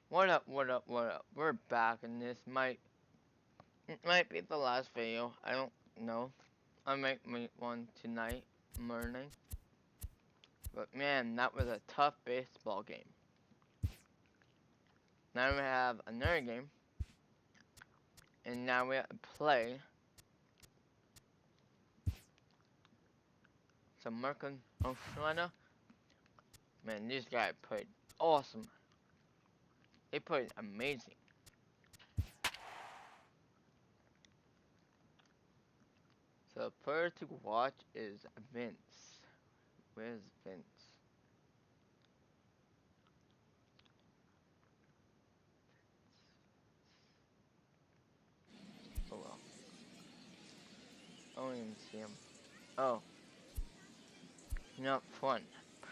What up, what up, what up? We're back and it might be the last video. I don't know. I might make one tonight morning. But man, that was a tough baseball game. Now we have another game. And now we have to play some American Australia. Man, these guys played awesome. They played amazing. So the player to watch is Vince. Where's Vince? Oh well. I don't even see him. Oh. Not fun.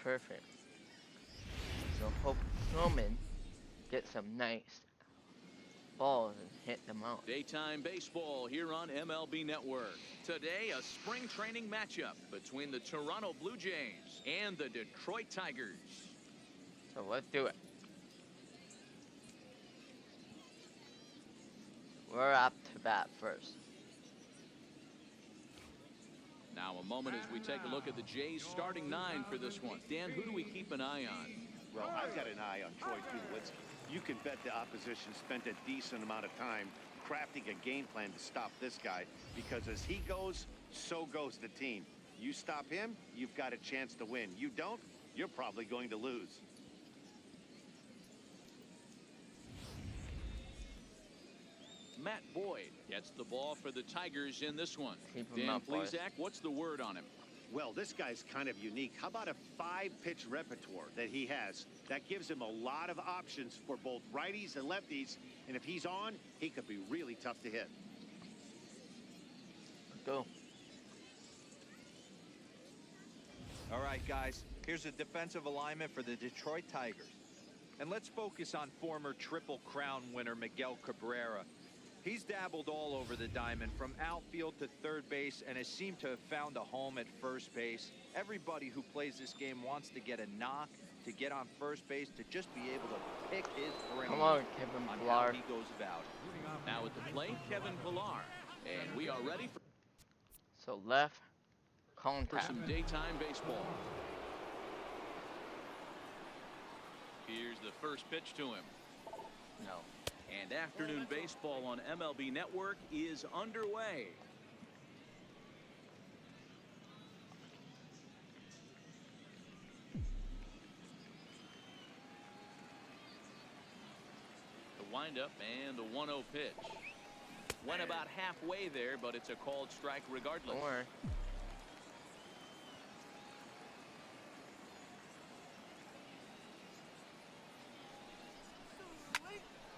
Perfect. So hope Snowman get some nice balls and hit them out. Daytime baseball here on MLB Network. Today, a spring training matchup between the Toronto Blue Jays and the Detroit Tigers. So let's do it. We're up to bat first. Now a moment as we take a look at the Jays starting nine for this one. Dan, who do we keep an eye on? Well, I've got an eye on Troy Tulowitzki. You can bet the opposition spent a decent amount of time crafting a game plan to stop this guy, because as he goes, so goes the team. You stop him, you've got a chance to win. You don't, you're probably going to lose. Matt Boyd gets the ball for the Tigers in this one. Keep him Dan up, boys. Plesac, what's the word on him? Well, this guy's kind of unique. How about a 5-pitch repertoire that he has? That gives him a lot of options for both righties and lefties. And if he's on, he could be really tough to hit. Let's go. All right, guys, here's a defensive alignment for the Detroit Tigers. And let's focus on former Triple Crown winner Miguel Cabrera. He's dabbled all over the diamond, from outfield to third base, and has seemed to have found a home at first base. Everybody who plays this game wants to get a knock, to get on first base, to just be able to pick his brain Come on, Kevin on Pillar. how he goes about it. Now at the plate, Kevin Pillar. And we are ready So left for contact. some daytime baseball. Here's the first pitch to him. No. And afternoon baseball on MLB Network is underway. The windup and the 1-0 pitch. Went about halfway there, but it's a called strike regardless. Don't worry.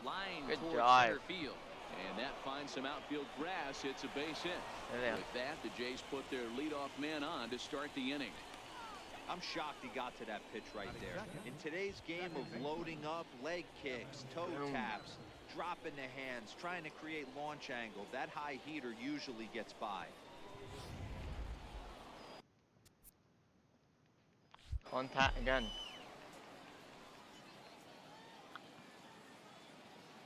Line Good towards drive. center field. And that finds some outfield grass. It's a base hit. There they are. With that, the Jays put their leadoff man on to start the inning. I'm shocked he got to that pitch right there. In today's game of loading up, leg kicks, toe taps, dropping the hands, trying to create launch angle, that high heater usually gets by. Contact again.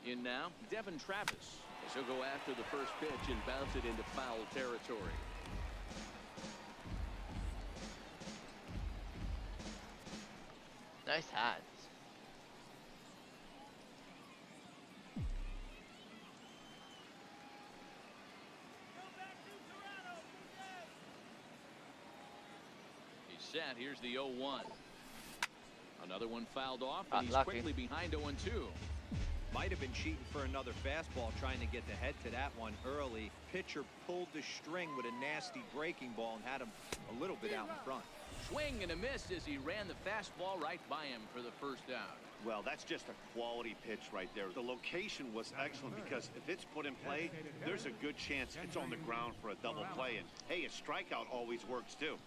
In now, Devin Travis, as he'll go after the first pitch and bounce it into foul territory. Nice hands. He's set. Here's the 0-1. Another one fouled off, Got and he's lucky. quickly behind 0-2. Might have been cheating for another fastball, trying to get the head to that one early. Pitcher pulled the string with a nasty breaking ball and had him a little bit out in front. Swing and a miss as he ran the fastball right by him for the first out. Well, that's just a quality pitch right there. The location was excellent, because if it's put in play, there's a good chance it's on the ground for a double play. And hey, a strikeout always works too.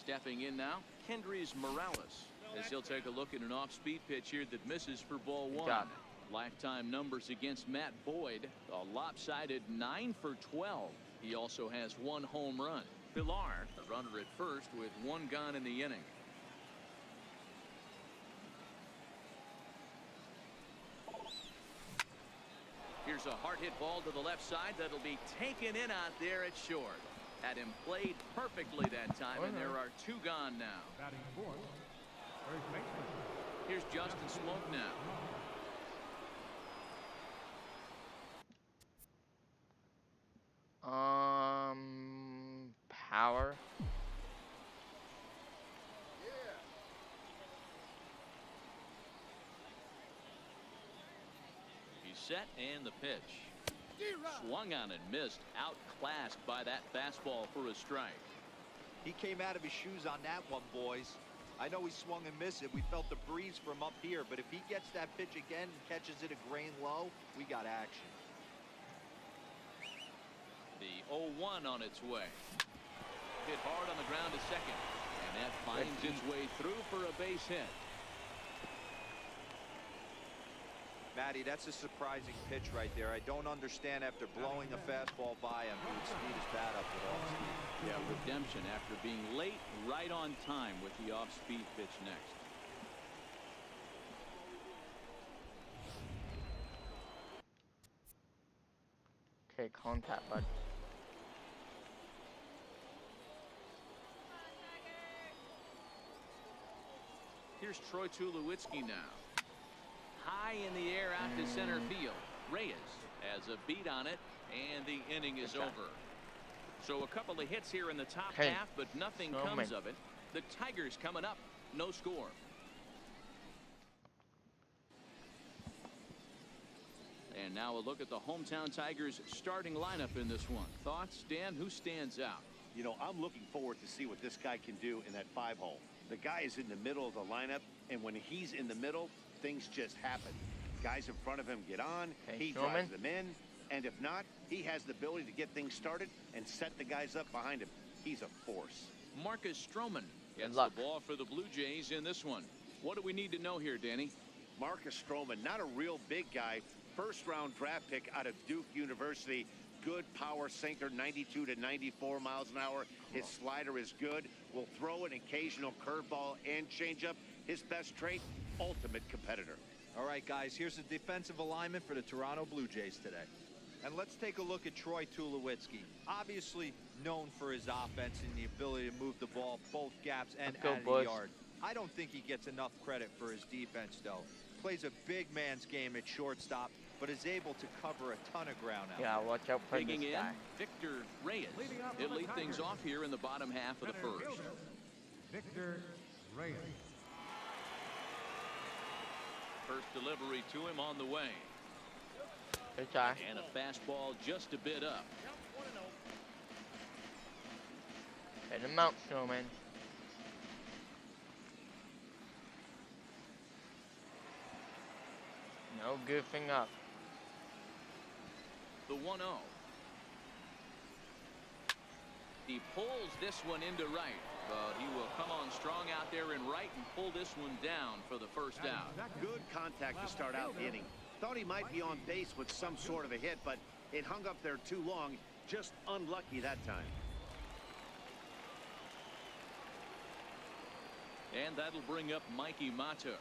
Stepping in now, Kendrys Morales, as he'll take a look at an off-speed pitch here that misses for ball one. Got Lifetime numbers against Matt Boyd, a lopsided 9 for 12. He also has 1 home run. Pilar, the runner at first with 1 gone in the inning. Here's a hard hit ball to the left side that'll be taken in out there at short. Had him played perfectly that time, and there are 2 gone now. Here's Justin Smoke now. Power. He's set, and the pitch. Swung on and missed. Outclassed by that fastball for a strike. He came out of his shoes on that one, boys. I know he swung and missed it. We felt the breeze from up here, but if he gets that pitch again and catches it a grain low, we got action. The 0-1 on its way. Hit hard on the ground to second, and that finds its way through for a base hit. Matty, that's a surprising pitch right there. I don't understand after blowing a fastball by him, he would speed his bat up with off speed. Yeah, redemption after being late, right on time with the off-speed pitch next. Okay, contact, bud. Here's Troy Tulowitzki now. High in the air out to center field. Reyes has a beat on it, and the inning is over. So a couple of hits here in the top half, but nothing comes of it. The Tigers coming up, no score. And now a look at the hometown Tigers starting lineup in this one. Thoughts, Dan? Who stands out? You know, I'm looking forward to see what this guy can do in that 5-hole. The guy is in the middle of the lineup, and when he's in the middle, things just happen. Guys in front of him get on, he drives them in, and if not, he has the ability to get things started and set the guys up behind him. He's a force. Marcus Stroman gets the ball for the Blue Jays in this one. What do we need to know here, Danny? Marcus Stroman, not a real big guy, first-round draft pick out of Duke University. Good power sinker, 92 to 94 miles an hour. His slider is good. Will throw an occasional curveball and changeup. His best trait, ultimate competitor. All right, guys, here's the defensive alignment for the Toronto Blue Jays today. And let's take a look at Troy Tulowitzki. Obviously known for his offense and the ability to move the ball both gaps and out of the yard. I don't think he gets enough credit for his defense, though. Plays a big man's game at shortstop, but is able to cover a ton of ground out Yeah, there. watch out for Digging this in, guy. Victor Reyes. He'll lead things off here in the bottom half of the first. Victor Reyes. First delivery to him on the way. Good try. And a fastball just a bit up. Hit him out, Snowman. No goofing up. The 1-0. He pulls this one into right, but he will come on strong out there in right and pull this one down for the first out. Good contact to start out the inning. Thought he might be on base with some sort of a hit, but it hung up there too long. Just unlucky that time. And that'll bring up Mikey Mata.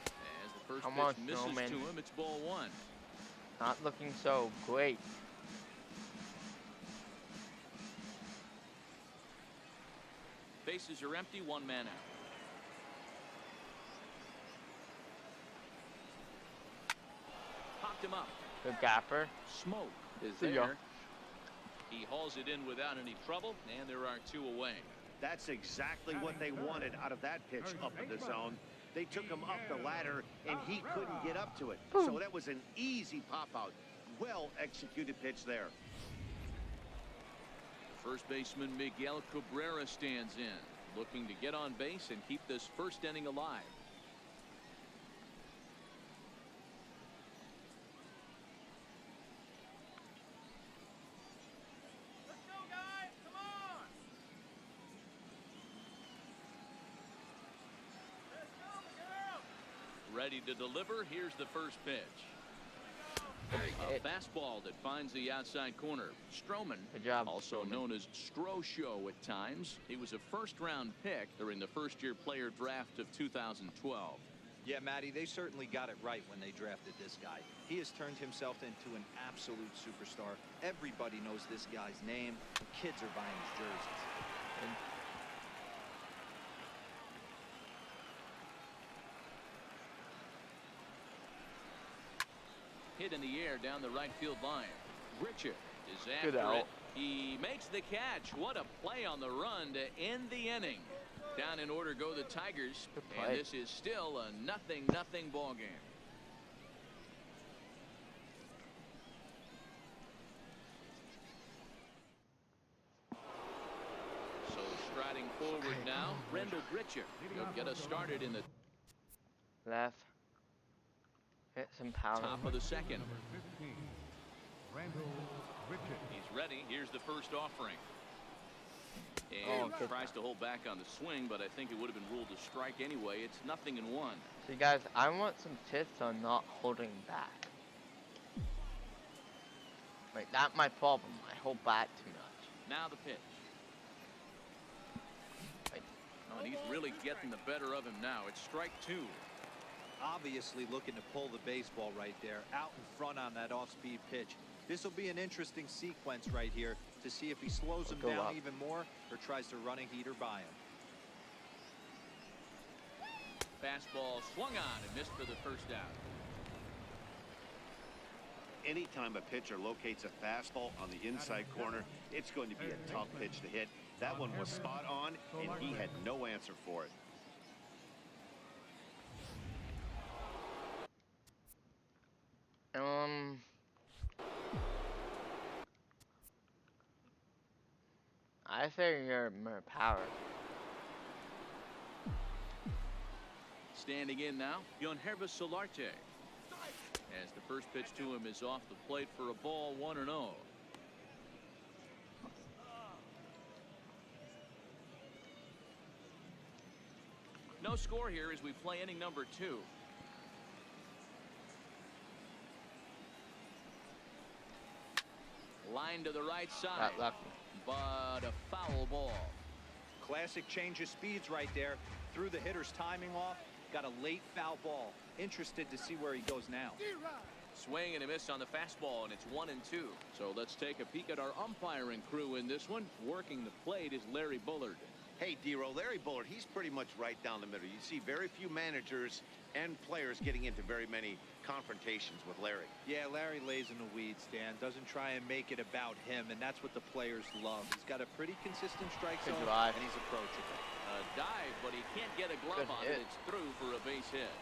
As the first Come pitch on, misses Snowman. to him, it's ball 1. Not looking so great. Bases are empty, 1 man out. Popped him up. Good gapper. Smoke is See ya. there. He hauls it in without any trouble, and there are 2 away. That's exactly what they wanted out of that pitch up in the zone. They took him up the ladder, and he couldn't get up to it. So that was an easy pop-out. Well executed pitch there. First baseman Miguel Cabrera stands in, looking to get on base and keep this first inning alive. Ready to deliver. Here's the first pitch. A fastball that finds the outside corner. Stroman, Good job, also Stroman. known as Strosho at times. He was a first-round pick during the first-year player draft of 2012. Yeah, Matty, they certainly got it right when they drafted this guy. He has turned himself into an absolute superstar. Everybody knows this guy's name. Kids are buying his jerseys. Hit in the air down the right field line. Richard is Good after out. it. He makes the catch. What a play on the run to end the inning. Down in order go the Tigers, Good and play. this is still a 0-0 ball game. So striding forward now, Rendell Gritcher. He'll get us started in the Left. Hit some power. top of the second. Number 15, Randall Richard. He's ready. Here's the first offering. Oh, And good. tries to hold back on the swing, but I think it would have been ruled a strike anyway. It's 0-1. See, guys, I want some tips on not holding back. Like, that's my problem. I hold back too much. Now the pitch. Like, Oh, and he's really getting the better of him now. It's strike 2. Obviously looking to pull the baseball right there, out in front on that off-speed pitch. This will be an interesting sequence right here to see if he slows him Go down up. even more or tries to run a heater by him. Fastball swung on and missed for the first out. Anytime a pitcher locates a fastball on the inside corner, it's going to be a tough pitch to hit. That one was spot on, and he had no answer for it. I say you're more power. Standing in now, Yonhervis Solarte. As the first pitch to him is off the plate for a ball, 1-0. No score here as we play inning number 2. Line to the right side, Got lucky. but a foul ball. Classic change of speeds right there. Threw the hitter's timing off. Got a late foul ball. Interested to see where he goes now. Swing and a miss on the fastball, and it's 1-2. So let's take a peek at our umpiring crew in this one. Working the plate is Larry Bullard. Hey, D-Row, Larry Bullard, he's pretty much right down the middle. You see very few managers and players getting into very many confrontations with Larry. Yeah, Larry lays in the weeds, Dan. Doesn't try and make it about him, and that's what the players love. He's got a pretty consistent strike Good zone, drive. and he's approachable. A dive, but he can't get a glove Good on hit. it. It's through for a base hit.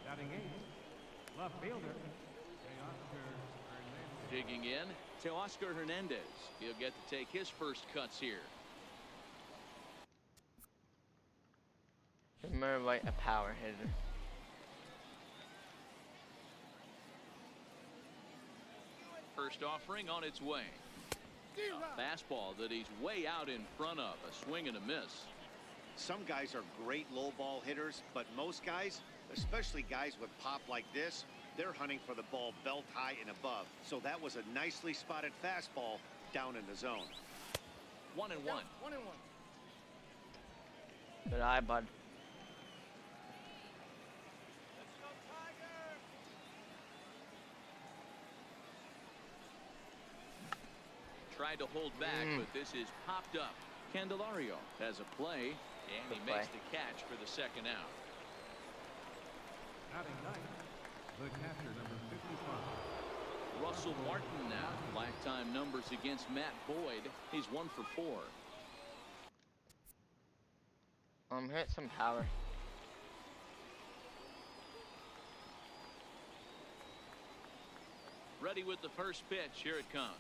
Batting 8, left fielder, Oscar Hernandez. Digging in to Oscar Hernandez. He'll get to take his first cuts here. Remember, like a power hitter. First offering on its way. A fastball that he's way out in front of. A swing and a miss. Some guys are great low ball hitters, but most guys, especially guys with pop like this, they're hunting for the ball belt high and above. So that was a nicely spotted fastball down in the zone. 1-1. Good eye, bud. Tried to hold back, but this is popped up. Candelario has a play, and he Good makes play. the catch for the second out. Batting 9, the catcher, number 55. Russell Martin now. Lifetime numbers against Matt Boyd. He's 1 for 4. Hit some power. Ready with the first pitch. Here it comes.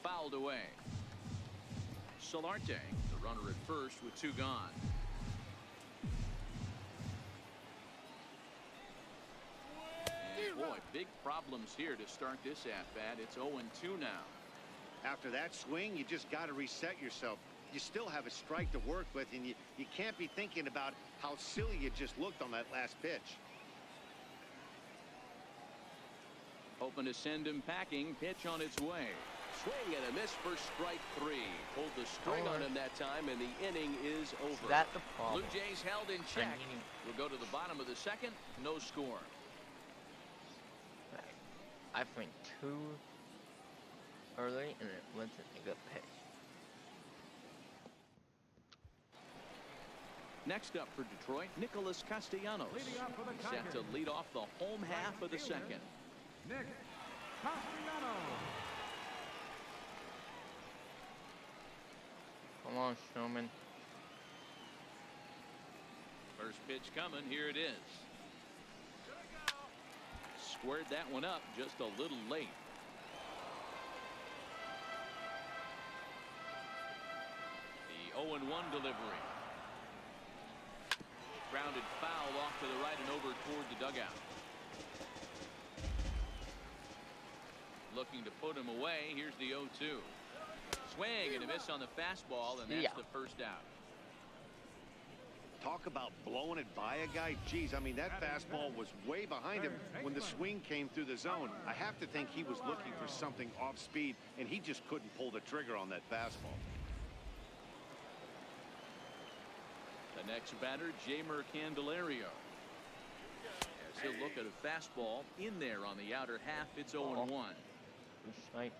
Fouled away. Solarte, the runner at first with 2 gone. And boy, big problems here to start this at-bat. It's 0-2 now. After that swing, you just got to reset yourself. you still have a strike to work with, and you can't be thinking about how silly you just looked on that last pitch. Hoping to send him packing. Pitch on its way. Swing and a miss for strike 3. Pulled the string on him that time, and the inning is over. That's the problem. Blue Jays held in check. We'll go to the bottom of the second. No score. I think too early, and it wasn't a good pitch. Next up for Detroit, Nicholas Castellanos. Leading off for the Set to lead off the home half of the second. Nick Castellanos. Come on, Showman. First pitch coming. Here it is. Squared that one up just a little late. The 0-1 delivery. Grounded foul off to the right and over toward the dugout. Looking to put him away. Here's the 0-2. Swing and a miss on the fastball, and that's the first out. Talk about blowing it by a guy. Geez, I mean, that fastball was way behind him when the swing came through the zone. I have to think he was looking for something off speed, and he just couldn't pull the trigger on that fastball. The next batter, Jamer Candelario. As he'll look at a fastball in there on the outer half. It's 0-1. Right.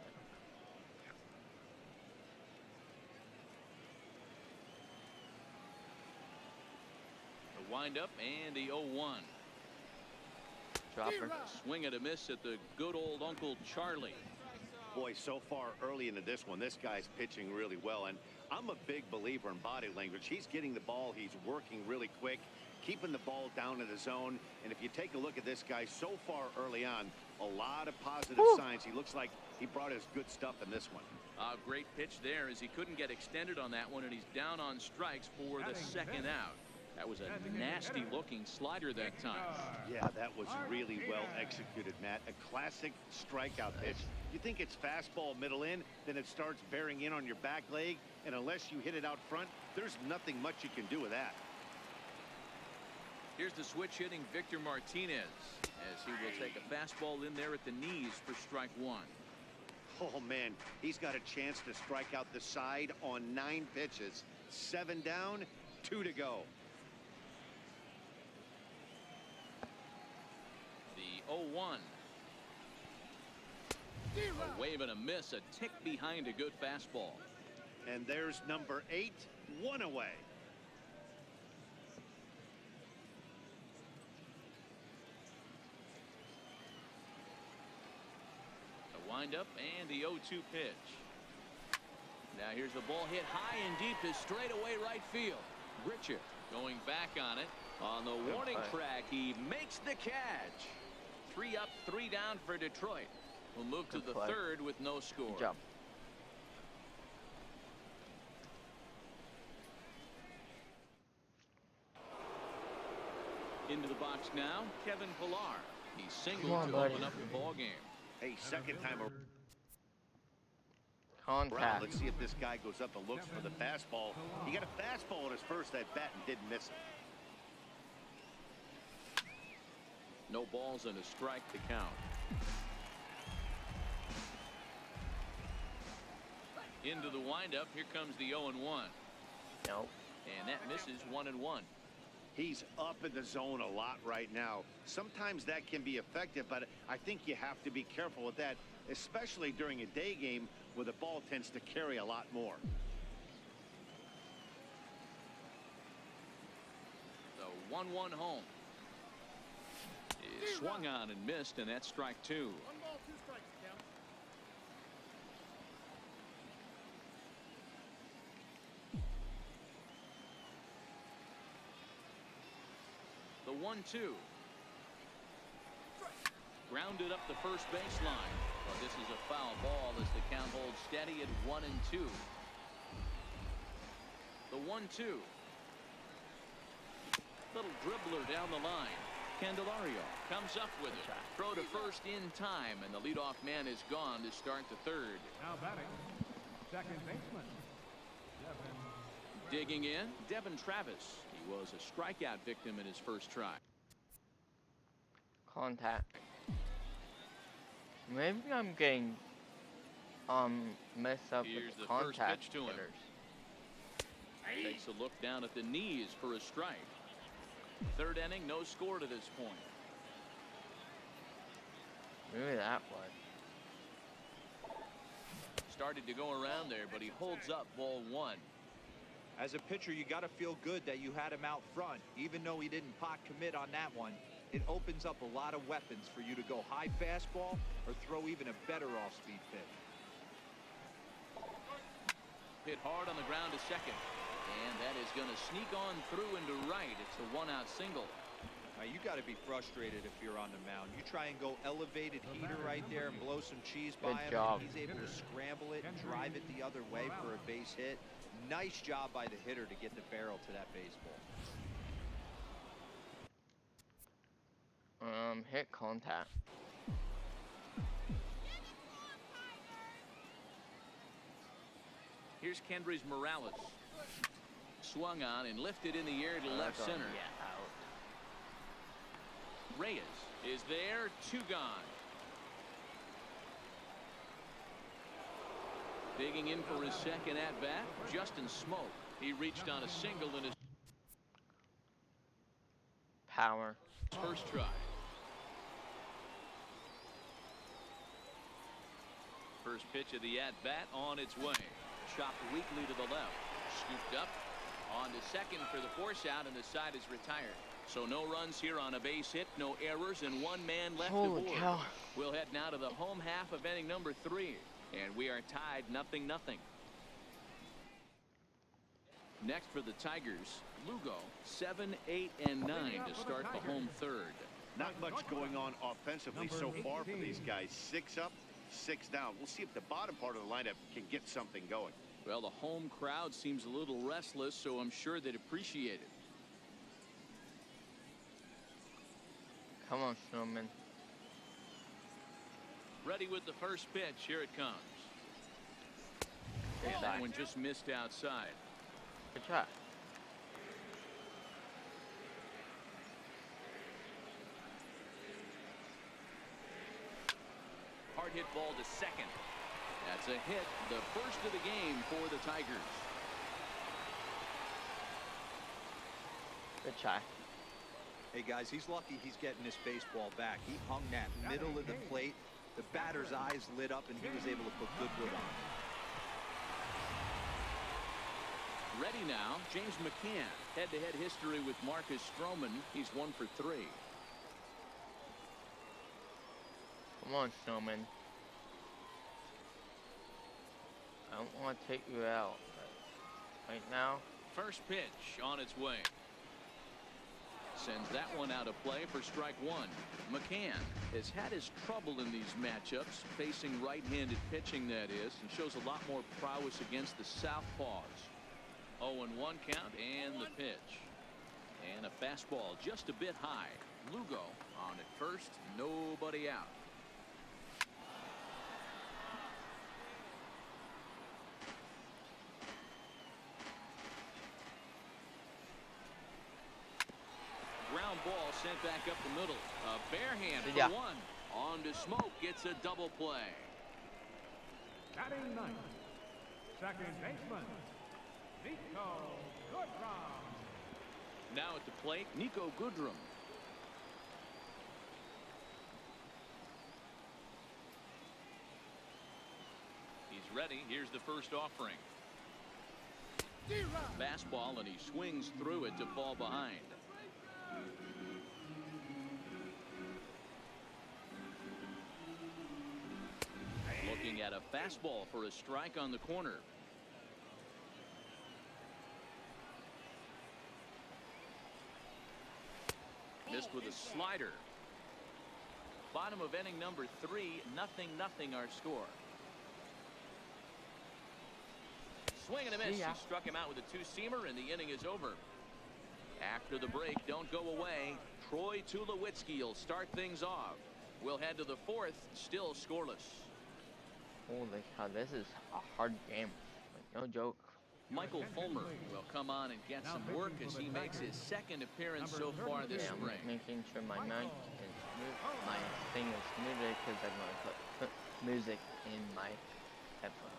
The windup and the 0-1. Dropper. Swing and a miss at the good old Uncle Charlie. Boy, so far early into this one, this guy's pitching really well, and I'm a big believer in body language. He's getting the ball. He's working really quick, keeping the ball down in the zone. And if you take a look at this guy so far early on, a lot of positive signs. He looks like he brought his good stuff in this one. Great pitch there as he couldn't get extended on that one, and he's down on strikes for the second out. That was a nasty looking slider that time. Yeah, that was really well executed, Matt. A classic strikeout pitch. You think it's fastball middle in, then it starts bearing in on your back leg, and unless you hit it out front, there's nothing much you can do with that. Here's the switch hitting Victor Martinez as he will take a fastball in there at the knees for strike 1. Oh, man, he's got a chance to strike out the side on 9 pitches. 7 down, 2 to go. The 0-1. A wave and a miss, a tick behind a good fastball. And there's number 8, 1 away. The windup and the 0-2 pitch. Now here's the ball hit high and deep to straightaway right field. Richard going back on it. On the warning track, he makes the catch. 3 up, 3 down for Detroit. We'll move to the third with no score. Good job. Into the box now, Kevin Pillar. He singled to open up the ball game. Hey, second time around. Contact. Let's see if this guy goes up and looks for the fastball. He got a fastball at his first at bat and didn't miss it. No balls and a strike to count. Into the windup. Here comes the 0-1. Nope. And that misses 1-1. He's up in the zone a lot right now. Sometimes that can be effective, but I think you have to be careful with that, especially during a day game where the ball tends to carry a lot more. The 1-1 home. Is swung on and missed, and that's strike 2. 1 ball, 2 strikes, count. The 1-2. Grounded up the first baseline. But this is a foul ball as the count holds steady at 1-2. The 1-2. Little dribbler down the line. Candelario comes up with it. Throw to first in time, and the leadoff man is gone to start the third. Now batting, second baseman, Devin Digging in, Devin Travis. He was a strikeout victim in his first try. Contact. Maybe I'm getting messed up Here's with the the first contact pitch to him. hitters. Takes a look down at the knees for a strike. Third inning, no score to this point. Maybe that was. Started to go around there, but he holds up ball one. As a pitcher, you got to feel good that you had him out front, even though he didn't pot commit on that one. It opens up a lot of weapons for you to go high fastball or throw even a better off-speed pitch. Hit hard on the ground to second. And that is going to sneak on through into right. It's a one-out single. Now, you got to be frustrated if you're on the mound. You try and go elevated heater right there and blow some cheese by him. Job. And he's able to scramble it and drive it the other way for a base hit. Nice job by the hitter to get the barrel to that baseball. Hit contact. Here's Kendrys Morales. Swung on and lifted in the air to left center. Yeah, out. Reyes is there, 2 gone. Digging in for his second at-bat, Justin Smoke. He reached on a single in his Power. first try. First pitch of the at-bat on its way. Chopped weakly to the left. Scooped up. On to second for the force out, and the side is retired. So no runs here on a base hit, no errors, and 1 man left Holy to board. cow. We'll head now to the home half of inning number 3, and we are tied 0-0. Next for the Tigers, Lugo, 7, 8, and 9 to start the home third. Not much going on offensively so far for these guys. 6 up, 6 down. We'll see if the bottom part of the lineup can get something going. Well, the home crowd seems a little restless, so I'm sure they'd appreciate it. Come on, Snowman. Ready with the first pitch. Here it comes. Good And try. that one just missed outside. Good try. Hard hit ball to second. That's a hit, the first of the game for the Tigers. Good try. Hey, guys, he's lucky he's getting this baseball back. He hung that middle of the plate. The batter's eyes lit up, and he was able to put good wood on. Ready now, James McCann. Head-to-head history with Marcus Stroman. He's 1 for 3. Come on, Snowman. I don't want to take you out, but right now, First pitch on its way. Sends that one out of play for strike 1. McCann has had his trouble in these matchups, facing right-handed pitching, that is, and shows a lot more prowess against the southpaws. 0-1 count and the pitch. And a fastball just a bit high. Lugo on at first, nobody out. Ground ball sent back up the middle. A bare hand for Yeah. 1. On to Smoke, gets a double play. Batting ninth, second baseman, Nico Goodrum. Now at the plate, Nico Goodrum. He's ready. Here's the first offering. Fastball, and he swings through it to fall behind. Looking at a fastball for a strike on the corner. Missed with a slider. Bottom of inning number 3, 0-0 our score. Swing and a miss. See ya. He struck him out with a 2-seamer, and the inning is over. After the break, don't go away. Troy Tulowitzki will start things off. We'll head to the 4th, still scoreless. holy cow, this is a hard game. Like, no joke. Michael Fulmer will come on and get some work as he makes his second appearance so far this Yeah, spring. I'm making sure my mic is smooth. My thing is smoother because I'm going to put music in my headphones.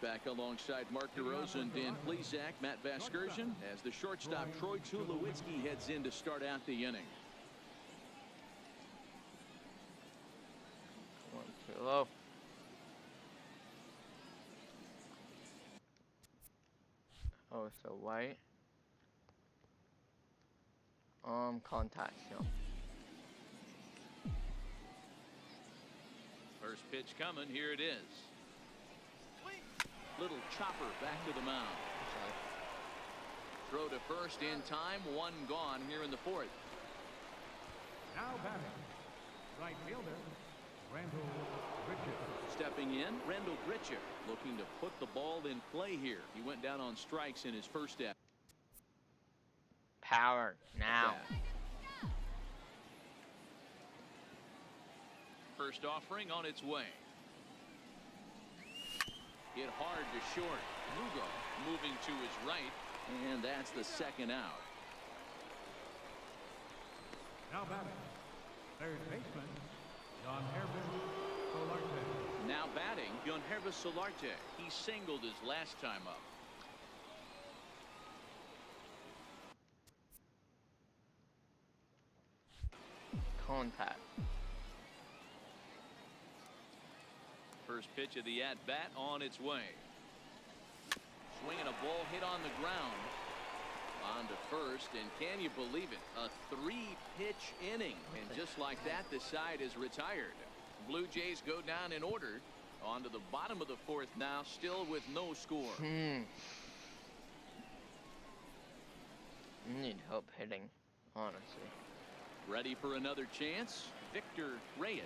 Back alongside Mark DeRosa and Dan Plesac, Matt Vasgersian, as the shortstop Troy Tulowitzki heads in to start out the inning. One too low. Oh, so white. Contact, no. First pitch coming, here it is. Little chopper back to the mound. Sorry. Throw to first in time, one gone here in the fourth. Now batting, right fielder, Randall Richards. Stepping in, Randall Gritcher, looking to put the ball in play here. He went down on strikes in his first step. Power, now. First offering on its way. Hit hard to short. Lugo moving to his right, and that's the second out. Now batting, third baseman, John Herbert Solarte. Now batting, Yonhervis Solarte. He singled his last time up. Contact. First pitch of the at-bat on its way. Swinging a ball hit on the ground. On to first, and can you believe it? A three-pitch inning, and just like that, the side is retired. Blue Jays go down in order. On to the bottom of the fourth now, still with no score. I need help hitting, honestly. Ready for another chance? Victor Reyes.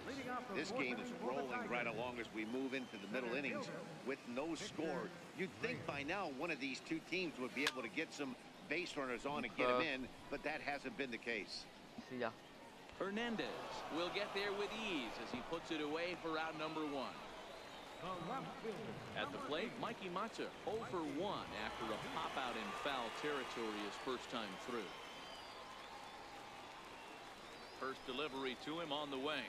This game is rolling right along as we move into the middle innings with no score. You'd think by now one of these two teams would be able to get some base runners on and get them in, but that hasn't been the case. See ya. Hernandez will get there with ease as he puts it away for out number one. At the plate, Mikey Matza 0 for 1 after a pop out in foul territory his first time through. First delivery to him on the way.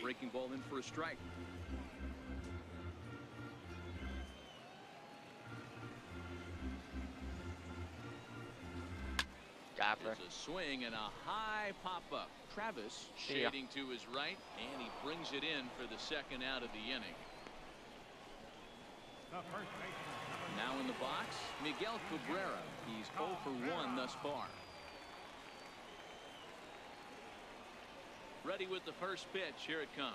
Breaking ball in for a strike. Gaffer. It's a swing and a high pop-up. Travis shading to his right, and he brings it in for the second out of the inning. Now in the box, Miguel Cabrera. He's 0 for 1 thus far. Ready with the first pitch. Here it comes.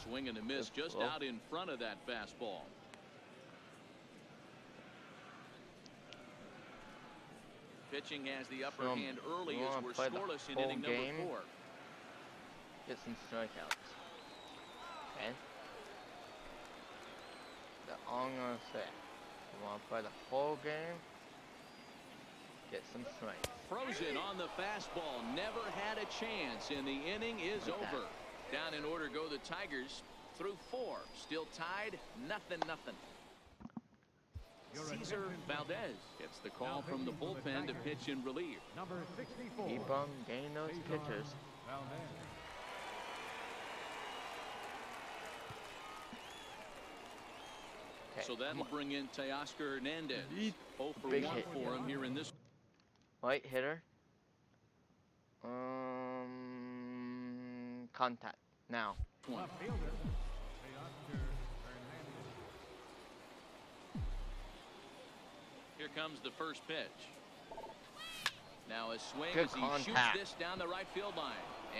Swing and a miss just out in front of that fastball. Pitching has the upper hand early as we're scoreless in inning number 4. Get some strikeouts. Okay. That's all I'm gonna say. You wanna play the whole game? Get some strikes. Frozen on the fastball. Never had a chance, and the inning is over. Down in order go the Tigers through 4. Still tied, nothing. Cesar Valdez gets the call from the bullpen to pitch in relief. Number 64. Keep on getting those pitchers. Okay. So that'll bring in Teoscar Hernandez. 0 for 1 for him here in this. White hitter. Contact now. One. Here comes the first pitch. Now a swing Good as he contact. shoots this down the right field line.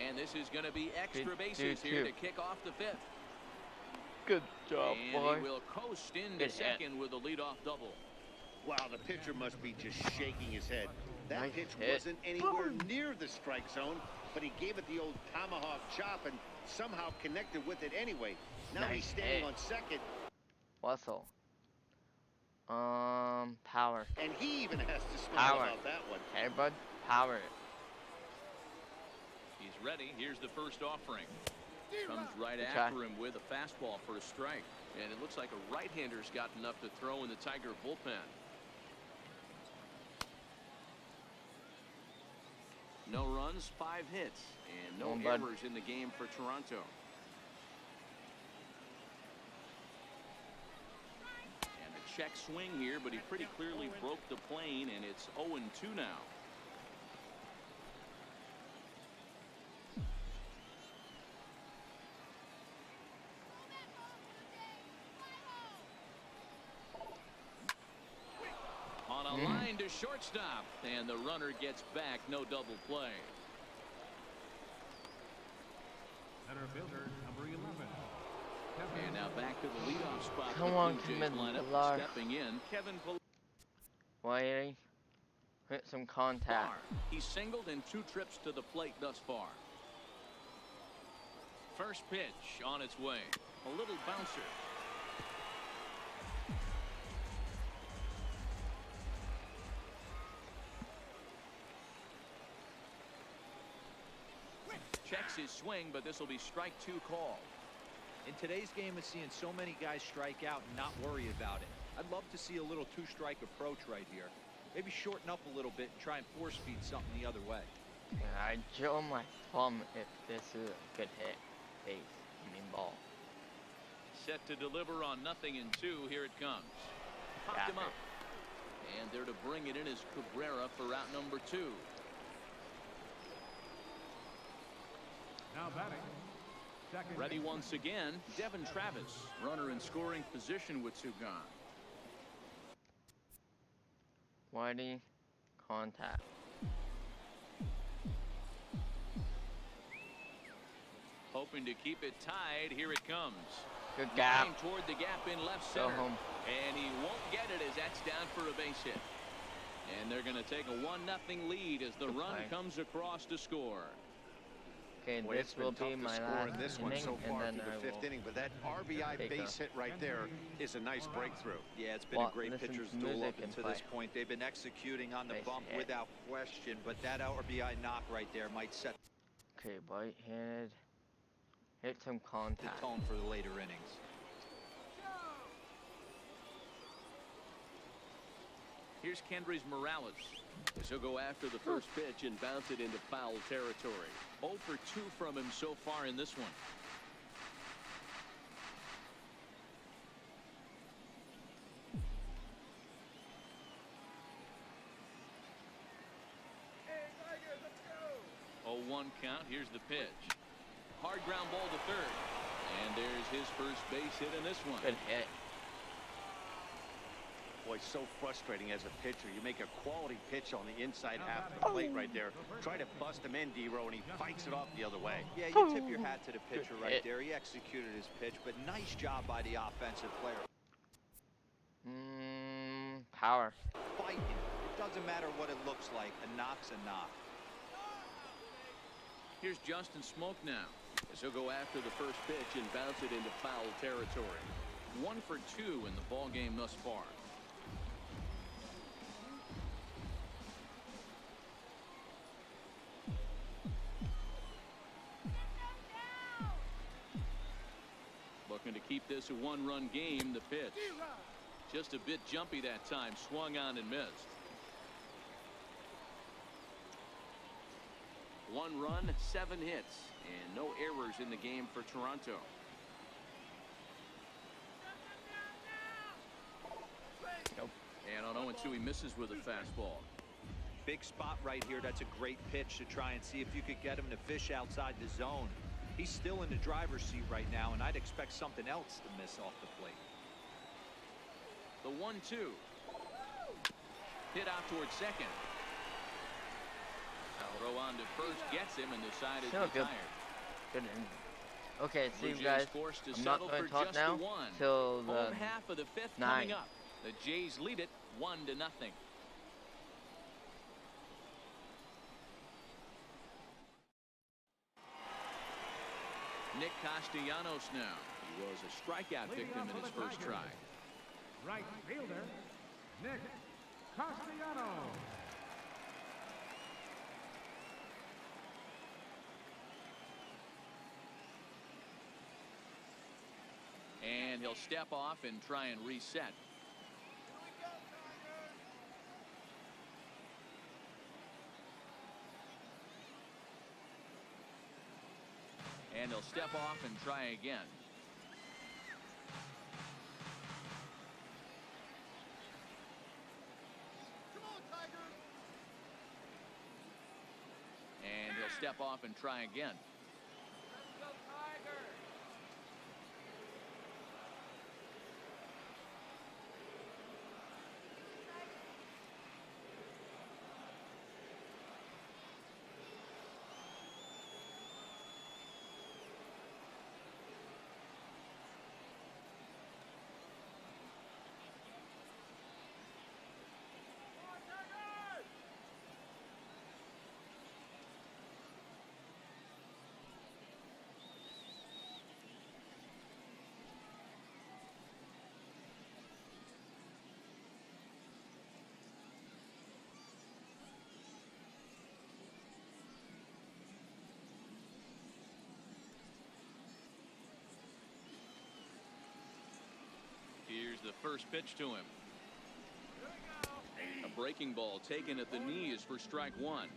And this is going to be extra bases here to kick off the 5th. Good job, and boy. he will coast into second with a leadoff double. Wow, the pitcher must be just shaking his head. That Nice pitch hit. wasn't anywhere near the strike zone, but he gave it the old tomahawk chop and somehow connected with it anyway. Now he's standing on second. Whistle. Power. And he even has to smile about that one. Okay, bud. Power it. He's ready. Here's the first offering. Comes right Good after try. him with a fastball for a strike. And it looks like a right-hander's got enough to throw in the Tiger bullpen. No runs, 5 hits, and no errors in the game for Toronto. And a check swing here, but he pretty clearly broke the plane, and it's 0-2 now. On a line to shortstop, and the runner gets back, no double play. Center fielder, number 11. And now back to the leadoff spot. Come on, Kevin Pillar. Stepping in, Kevin Pillar. Whitey, hit some contact. He's singled in 2 trips to the plate thus far. First pitch on its way. A little bouncer. Checks his swing, but this will be strike 2 call. In today's game of seeing so many guys strike out and not worry about it, I'd love to see a little 2-strike approach right here. Maybe shorten up a little bit and try and force feed something the other way. Yeah, I show my thumb if this is a good hit. Ball. Set to deliver on 0-2. Here it comes. Popped him up. And there to bring it in is Cabrera for route number 2. Now batting. Second. Ready once again, Devin Travis, runner in scoring position with 2 gone. Whitey, contact. Hoping to keep it tied. Here it comes. Good gap. Line toward the gap in left Go center. home. And he won't get it as that's down for a base hit. And they're going to take a 1-0 lead as the run comes across to score. Okay, Boy, this will be my last in this one inning, so far and through then the 5th inning, but that RBI base hit right there is a nice breakthrough. Yeah, it's been a great pitcher's duel up until this play. point. They've been executing on the Base bump hit. without question, but that RBI knock right there might set Okay, right-handed. Hit some the contact. tone for the later innings. Here's Kendrys Morales. As he'll go after the first pitch and bounce it into foul territory. 0 for 2 from him so far in this one. Oh, 1 count. Here's the pitch. Hard ground ball to third. And there's his first base hit in this one. Good hit. Boy, so frustrating as a pitcher. You make a quality pitch on the inside half of the plate right there. Try to bust him in, D-Row, and he fights it off the other way. Yeah, you tip your hat to the pitcher right there. He executed his pitch, but nice job by the offensive player. Power. Fighting. It doesn't matter what it looks like. A knock's a knock. Here's Justin Smoak now, as he'll go after the first pitch and bounce it into foul territory. 1 for 2 in the ball game thus far. Looking to keep this a 1-run game. The pitch, just a bit jumpy that time, swung on and missed. 1 run, 7 hits, and no errors in the game for Toronto. Nope. And on 0-2, he misses with a fastball. Big spot right here. That's a great pitch to try and see if you could get him to fish outside the zone. He's still in the driver's seat right now, and I'd expect something else to miss off the plate. The 1-2. Hit out towards second. Throw on to first, gets him, and the side is retired. Good. Okay, see you Blue guys. Jays forced to I'm not settle going for to talk just now the 1. till the Home half of the 5th 9. coming up. The Jays lead it 1-0. Nick Castellanos now. He was a strikeout victim in his first try. Right fielder, Nick Castellanos. And he'll They'll step off and try and reset. And he'll step off and try again. And he'll step off and try again. Here's the first pitch to him. A breaking ball taken at the knees for strike one.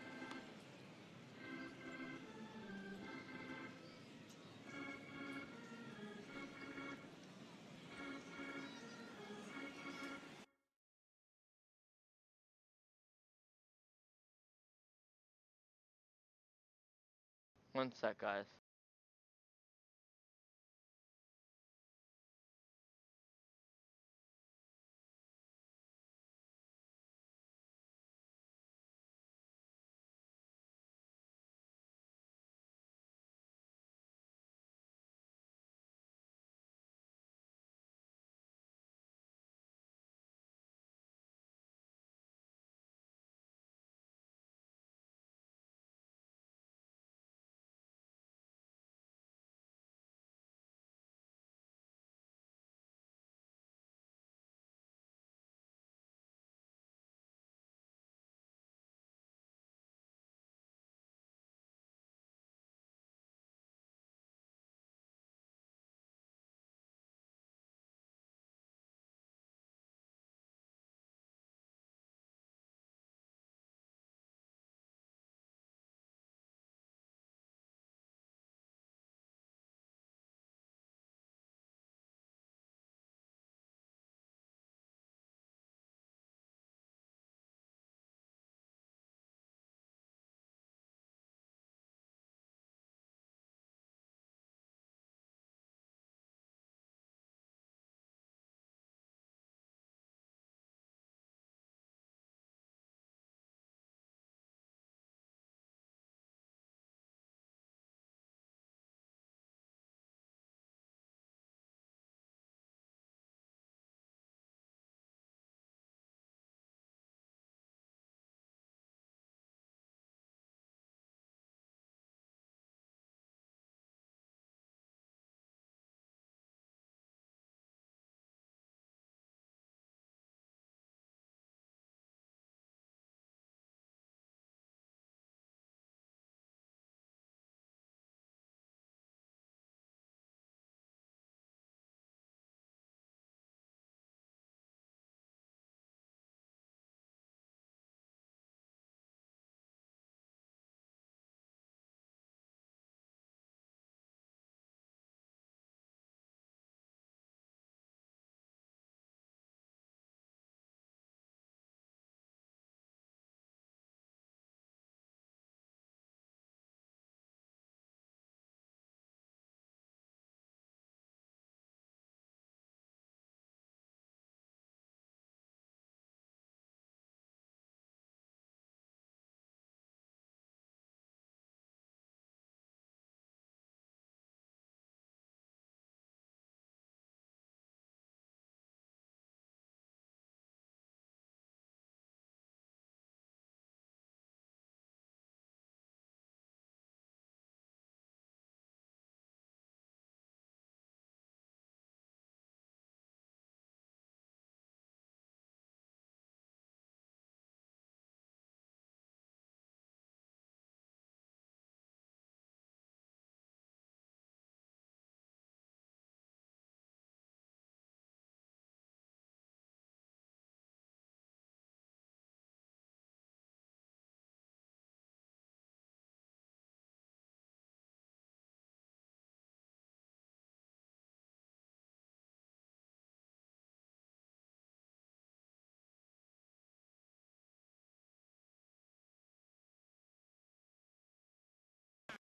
One sec, guys.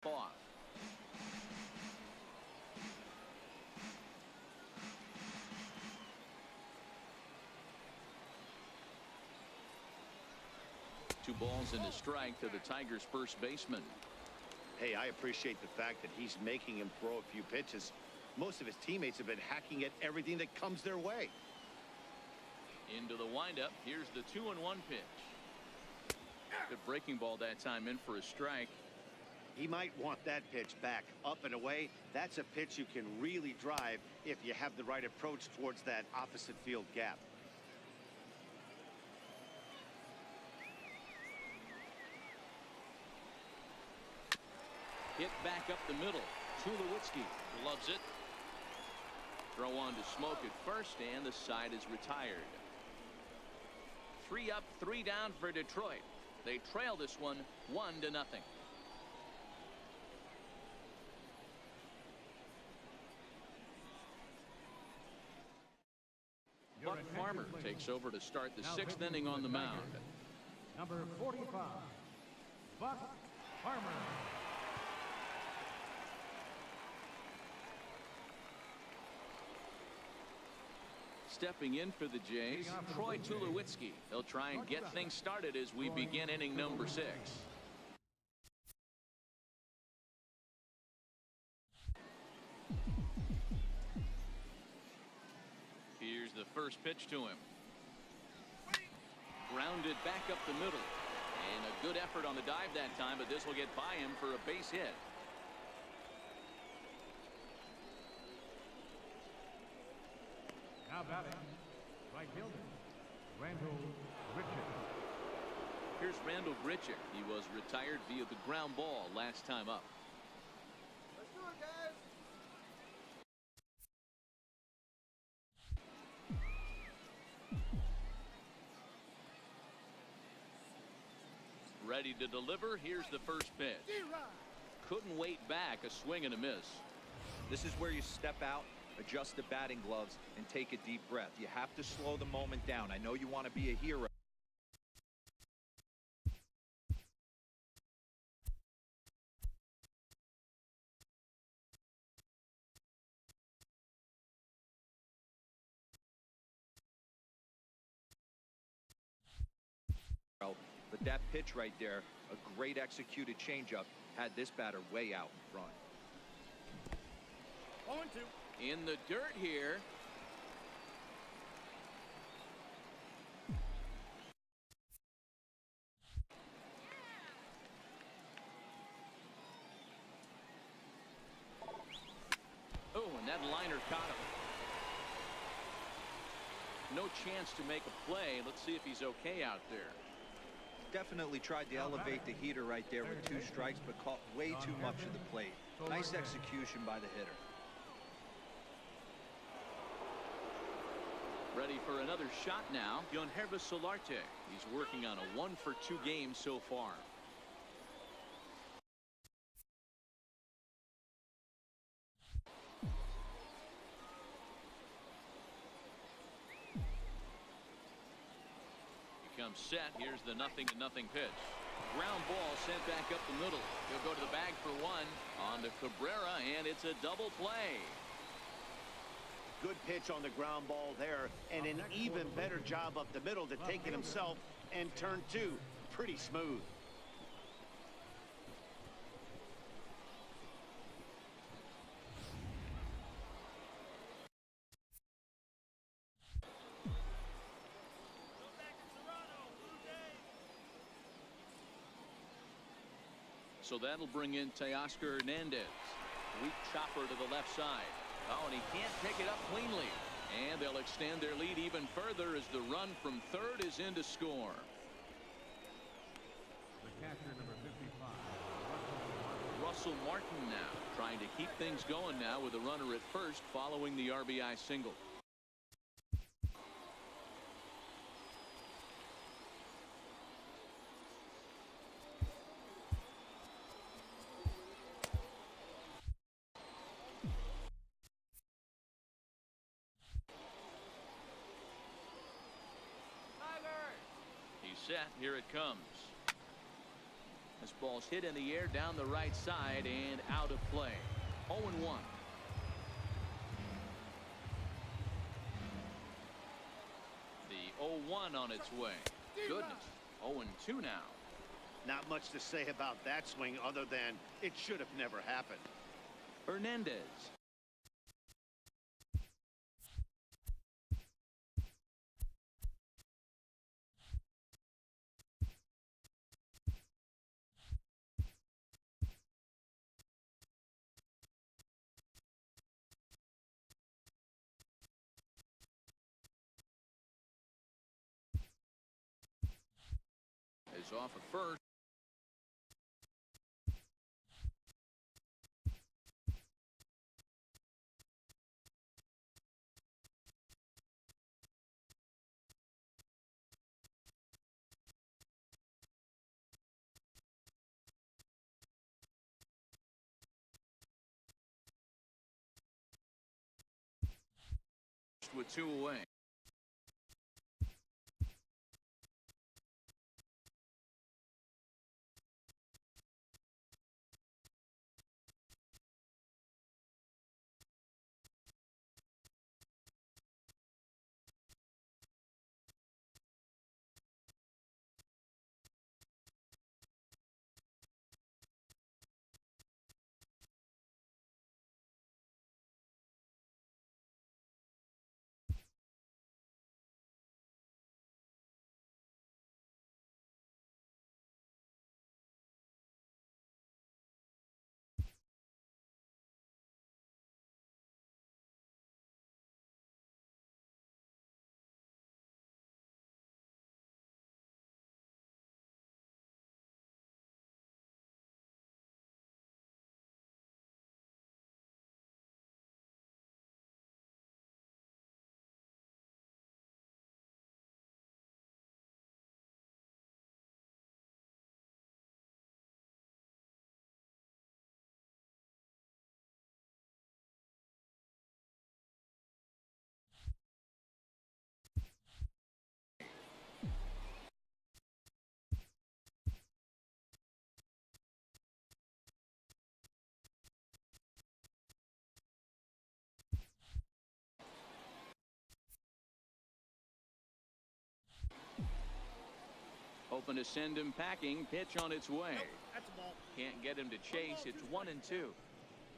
off. Two balls and a strike to the Tigers' first baseman. Hey, I appreciate the fact that he's making him throw a few pitches. Most of his teammates have been hacking at everything that comes their way. Into the windup. Here's the 2-1 pitch. Good breaking ball that time, in for a strike. He might want that pitch back, up and away. That's a pitch you can really drive if you have the right approach towards that opposite field gap. Hit back up the middle. Tulowitzki loves it. Throw on to Smoke at first, and the side is retired. 3 up, 3 down for Detroit. They trail this one 1-0. Buck Farmer takes over to start the 6th inning on the mound. Number 45, Buck Farmer. Stepping in for the Jays, Troy Tulowitzki. He'll try and get things started as we begin inning number 6. Here's the first pitch to him. Grounded back up the middle. And a good effort on the dive that time, but this will get by him for a base hit. Now batting, right fielder, Randall Grichuk. Here's Randall Grichuk. He was retired via the ground ball last time up. Let's do it, guys. Ready to deliver. Here's the first pitch. Couldn't wait back. A swing and a miss. This is where you step out, adjust the batting gloves, and take a deep breath. You have to slow the moment down. I know you want to be a hero. But that pitch right there, a great executed changeup, had this batter way out in front. 0-2. In the dirt here. Oh, and that liner caught him. No chance to make a play. Let's see if he's okay out there. Definitely tried to elevate the heater right there with 2 strikes, but caught way too much of the plate. Nice execution by the hitter. Ready for another shot now. Yonhervis Solarte. He's working on a 1-for-2 game so far. He comes set. Here's the 0-0 pitch. Ground ball sent back up the middle. He'll go to the bag for 1. On to Cabrera, and it's a double play. Good pitch on the ground ball there, and an even better job up the middle to take it himself, and turn 2 pretty smooth. So that'll bring in Teoscar Hernandez. Weak chopper to the left side. Oh, and he can't pick it up cleanly. And they'll extend their lead even further as the run from third is in to score. The catcher, number 55, Russell Martin now trying to keep things going now with a runner at first following the RBI single. Set. Here it comes. This ball's hit in the air down the right side and out of play. 0-1. The 0-1 on its way. Goodness. 0-2 now. Not much to say about that swing other than it should have never happened. Hernandez. Is off at first. With 2 away. Hoping to send him packing. Pitch on its way. That's a ball. Can't get him to chase. It's 1-2.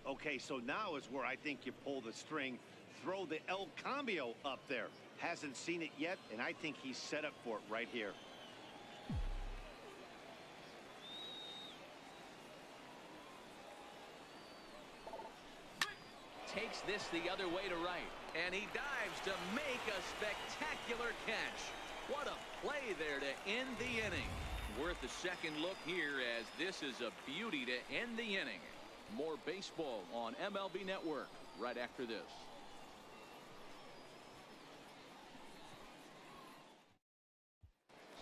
Okay, so now is where I think you pull the string. Throw the El Cambio up there. Hasn't seen it yet, and I think he's set up for it right here. Takes this the other way to right. And he dives to make a spectacular catch. What a play there to end the inning. Worth a second look here, as this is a beauty to end the inning. More baseball on MLB Network right after this.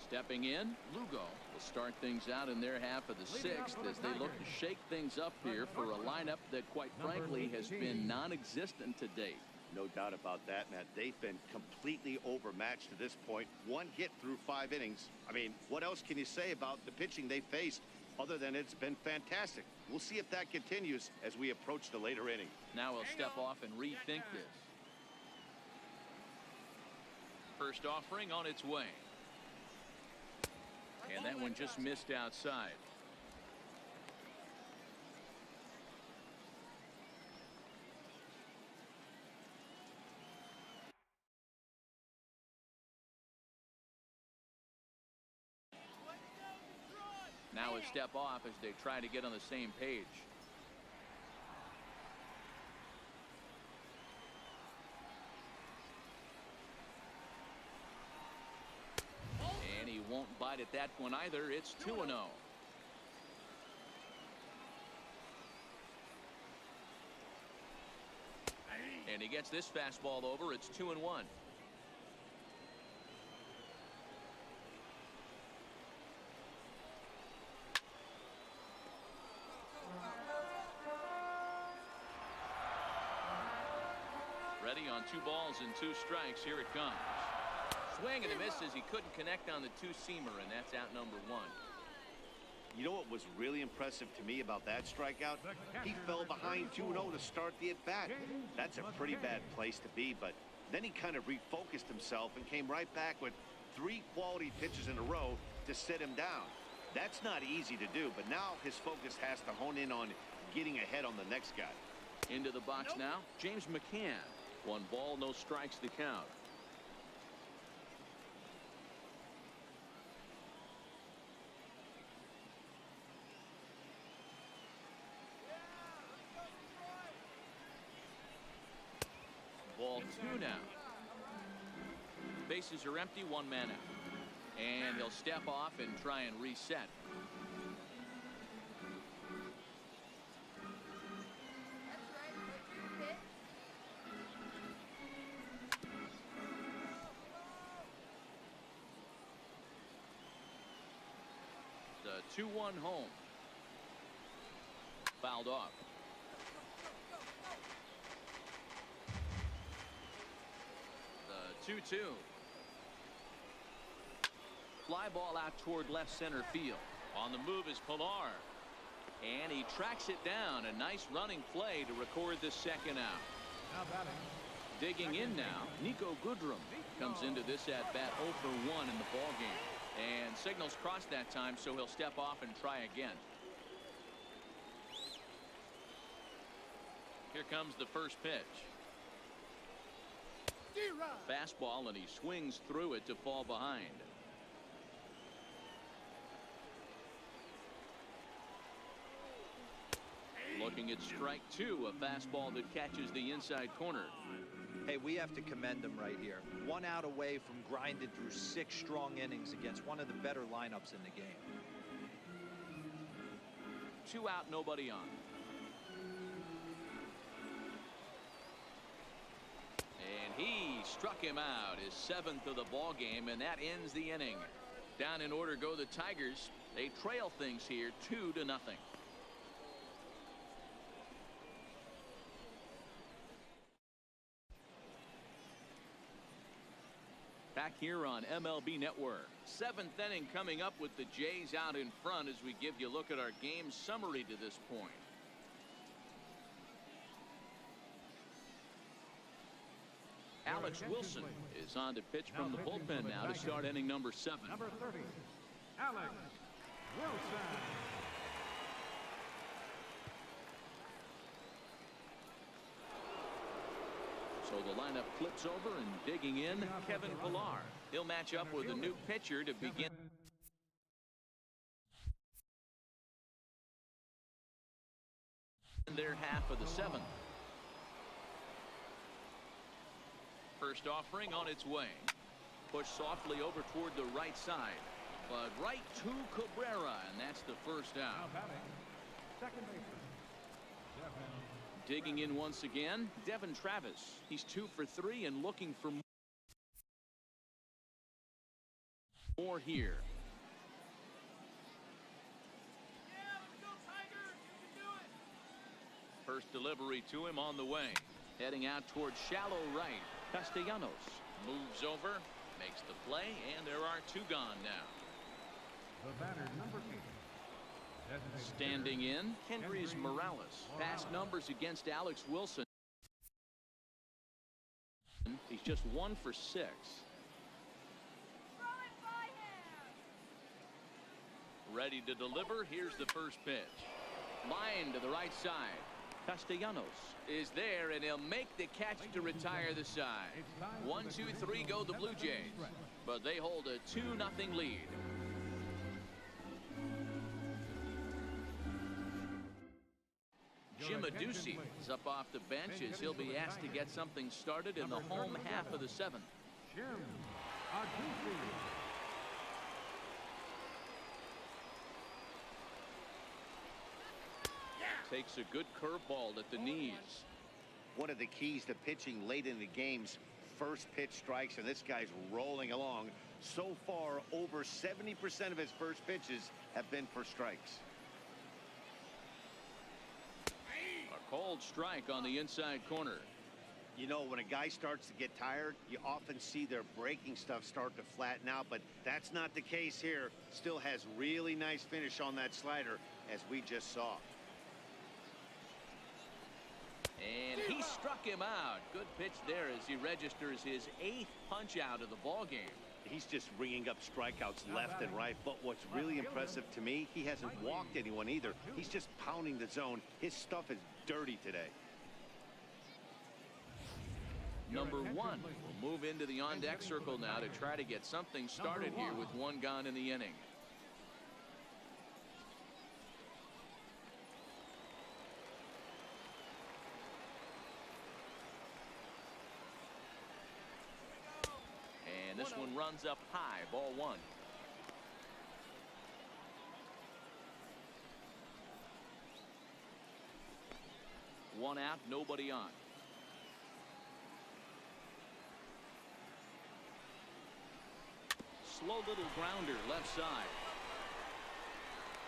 Stepping in, Lugo will start things out in their half of the sixth as they look to shake things up here for a lineup that, quite frankly, has been non-existent to date. No doubt about that, Matt. They've been completely overmatched to this point. One hit through 5 innings. I mean, what else can you say about the pitching they faced other than it's been fantastic? We'll see if that continues as we approach the later inning. Now we'll step off and rethink this. First offering on its way. And that one just missed outside. Now a step off as they try to get on the same page. And he won't bite at that one either. It's 2-0. And he gets this fastball over. It's 2-1. Ready on 2 balls and 2 strikes. Here it comes. Swing and a miss as he couldn't connect on the 2-seamer, and that's out number 1. You know what was really impressive to me about that strikeout? He fell behind 2-0 to start the at-bat. That's a pretty bad place to be, but then he kind of refocused himself and came right back with 3 quality pitches in a row to sit him down. That's not easy to do, but now his focus has to hone in on getting ahead on the next guy. Into the box now, James McCann. 1 ball, no strikes to count. Ball 2 now. Bases are empty, 1 man out. And he'll step off and try and reset. The 2-1 home. Fouled off. The 2-2. Fly ball out toward left center field. On the move is Pilar. And he tracks it down. A nice running play to record the second out. Now batting. Digging in now, Nico Goodrum comes into this at bat 0 for 1 in the ball game. And signals crossed that time, so he'll step off and try again. Here comes the first pitch. Fastball, and he swings through it to fall behind. Looking at strike 2, a fastball that catches the inside corner. Hey, we have to commend him right here. 1 out away from grinding through 6 strong innings against one of the better lineups in the game. 2 out, nobody on. And he struck him out, his 7th of the ball game, and that ends the inning. Down in order go the Tigers. They trail things here 2-0. Back here on MLB Network. 7th inning coming up with the Jays out in front as we give you a look at our game summary to this point. Alex Wilson is on to pitch from the bullpen now to start inning number 7. Number 30, Alex Wilson. So the lineup flips over, and digging in, Kevin Pilar. He'll match up with a new pitcher to begin their half of the 7th. First offering on its way. Pushed softly over toward the right side. But right to Cabrera, and that's the first Now out. batting, second baseman, Devin. Digging in once again, Devin Travis. He's 2 for 3 and looking for more here. First delivery to him on the way. Heading out towards shallow right. Castellanos moves over, makes the play, and there are 2 gone now. The batter, number 8. Designated Standing in, Kendrys Morales. Past numbers against Alex Wilson. He's just 1 for 6. Ready to deliver. Here's the first pitch. Line to the right side. Castellanos is there, and he'll make the catch to retire the side. 1, 2, 3 go the Blue Jays, but they hold a 2-0 lead. Jim Adducci is up off the bench as he'll be asked to get something started in the home half of the 7th. Jim Adducci. Takes a good curveball at the knees. One of the keys to pitching late in the game's first pitch strikes, and this guy's rolling along. So far, over 70% of his first pitches have been for strikes. A cold strike on the inside corner. You know, when a guy starts to get tired, you often see their breaking stuff start to flatten out, but that's not the case here. Still has really nice finish on that slider, as we just saw. And he struck him out. Good pitch there as he registers his 8th punch out of the ball game. He's just ringing up strikeouts left and right, but what's really impressive to me, he hasn't walked anyone either. He's just pounding the zone. His stuff is dirty today. Number 1 will move into the on-deck circle now to try to get something started here with 1 gone in the inning. And this one runs up high, ball 1. One out, nobody on. Slow little grounder left side.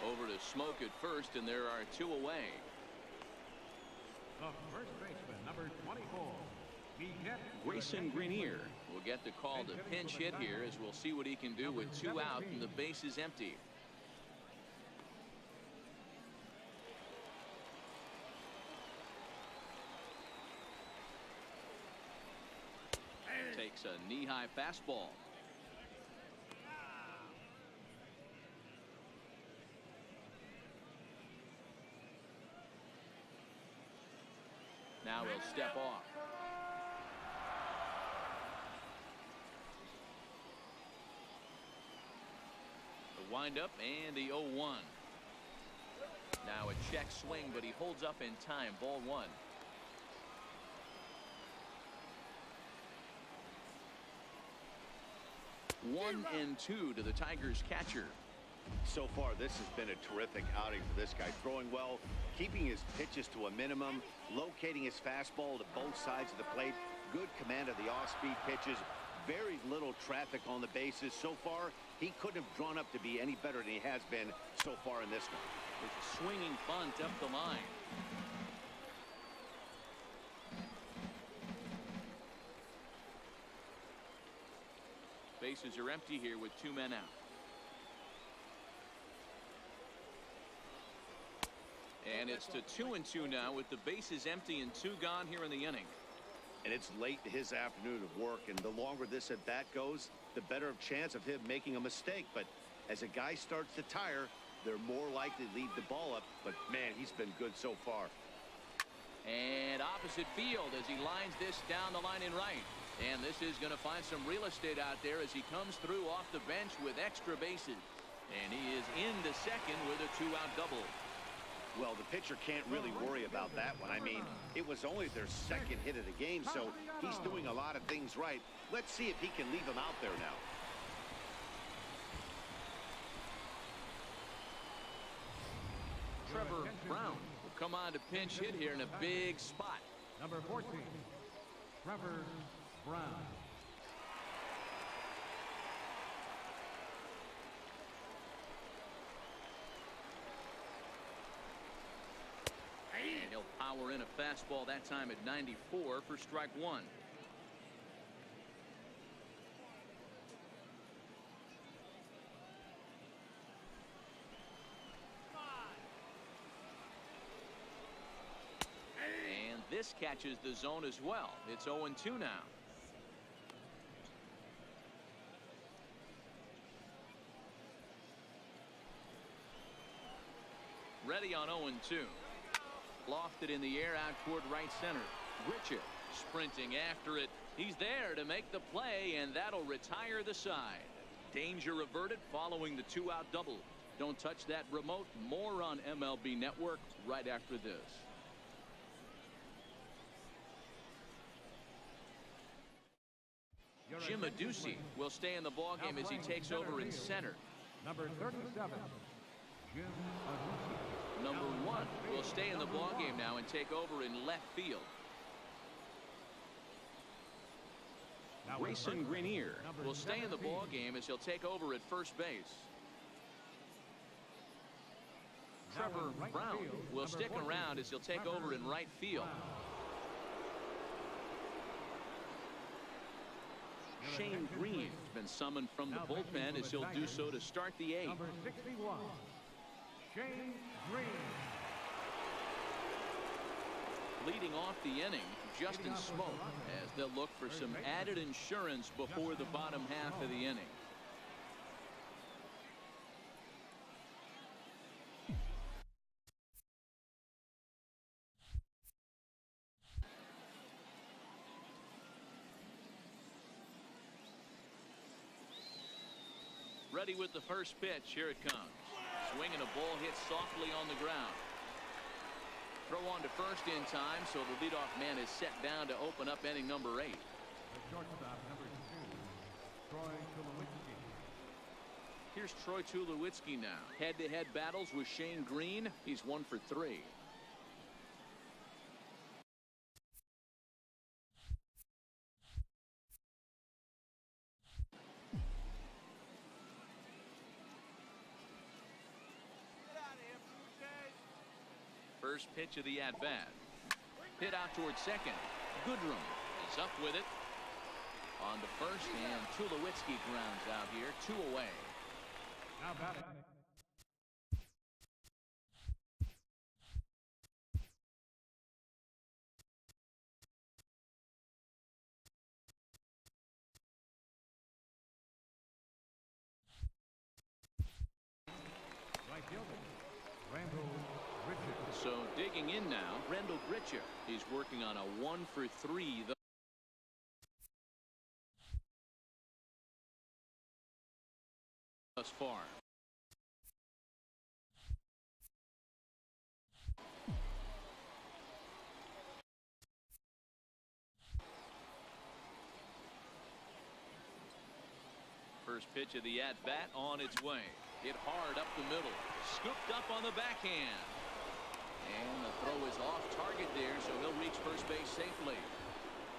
Over to Smoke at first, and there are 2 away. The first baseman, number 24. Grayson Greenier will get the call to pinch hit here, as we'll see what he can do with 2 out and the base is empty. Takes a knee-high fastball. Now he'll step off. The windup and the 0-1. Now a check swing, but he holds up in time. Ball 1. 1-2 to the Tigers catcher. So far, this has been a terrific outing for this guy. Throwing well, keeping his pitches to a minimum, locating his fastball to both sides of the plate, good command of the off-speed pitches, very little traffic on the bases. So far, he couldn't have drawn up to be any better than he has been so far in this one. There's a swinging bunt up the line. Bases are empty here with 2 men out. And it's to 2-2 now with the bases empty and 2 gone here in the inning. And it's late in his afternoon of work, and the longer this at bat goes, the better of chance of him making a mistake. But as a guy starts to tire, they're more likely to leave the ball up. But man, he's been good so far. And opposite field as he lines this down the line in right. And this is going to find some real estate out there as he comes through off the bench with extra bases. And he is into second with a 2-out double. Well, the pitcher can't really worry about that one. I mean, it was only their second hit of the game, so he's doing a lot of things right. Let's see if he can leave him out there now. Trevor Brown will come on to pinch hit here in a big spot. Number 14, Trevor Brown. And he'll power in a fastball that time at 94 for strike 1. And this catches the zone as well. It's 0-2 now. Ready on 0-2. Lofted in the air out toward right center. Richard sprinting after it. He's there to make the play, and that'll retire the side. Danger averted following the 2-out double. Don't touch that remote. More on MLB Network right after this. Jim Adduci will stay in the ballgame as he takes over in center. Number 37, Jim Adduci. Number 1 will stay in the ballgame now and take over in left field. Grayson Greenier will stay in the ballgame as he'll take over at first base. Trevor Brown will stick around as he'll take over in right field. Shane Green has been summoned from the bullpen as he'll do so to start the eighth. Number 61, Shane Green. Leading off the inning, Justin Smoke, as they'll look for some added insurance before the bottom half of the inning. Ready with the first pitch. Here it comes. Swinging a ball hit softly on the ground. Throw on to first in time, so the leadoff man is set down to open up inning number 8. The shortstop, number 2, Troy Tulowitzki. Here's Troy Tulowitzki now. Head-to-head battles with Shane Green. He's 1 for 3. First pitch of the at-bat. Hit out towards second. Goodrum is up with it. On to first, and Tulowitzki grounds out here. 2 away. Now batting. Right fielder, Randall Richards. So digging in now, Rendell Gritcher. He's working on a 1 for 3 thus far. First pitch of the at-bat on its way. Hit hard up the middle. Scooped up on the backhand. And the throw is off target there, so he'll reach first base safely.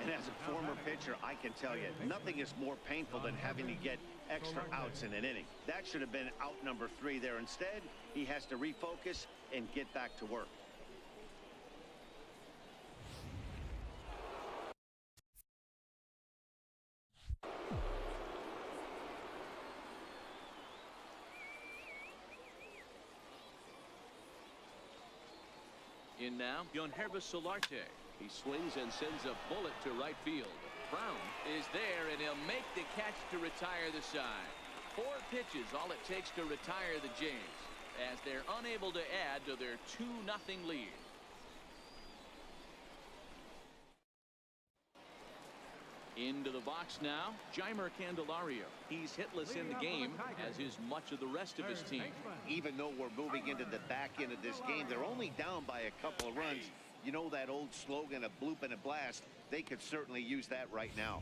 And as a former pitcher, I can tell you, nothing is more painful than having to get extra outs in an inning. That should have been out number 3 there. Instead, he has to refocus and get back to work. In now, Yonhervis Solarte. He swings and sends a bullet to right field. Brown is there, and he'll make the catch to retire the side. 4 pitches, all it takes to retire the Jays, as they're unable to add to their 2-0 lead. Into the box now, Jeimer Candelario. He's hitless in the game, as is much of the rest of his team. Even though we're moving into the back end of this game, they're only down by a couple of runs. You know that old slogan, a bloop and a blast? They could certainly use that right now.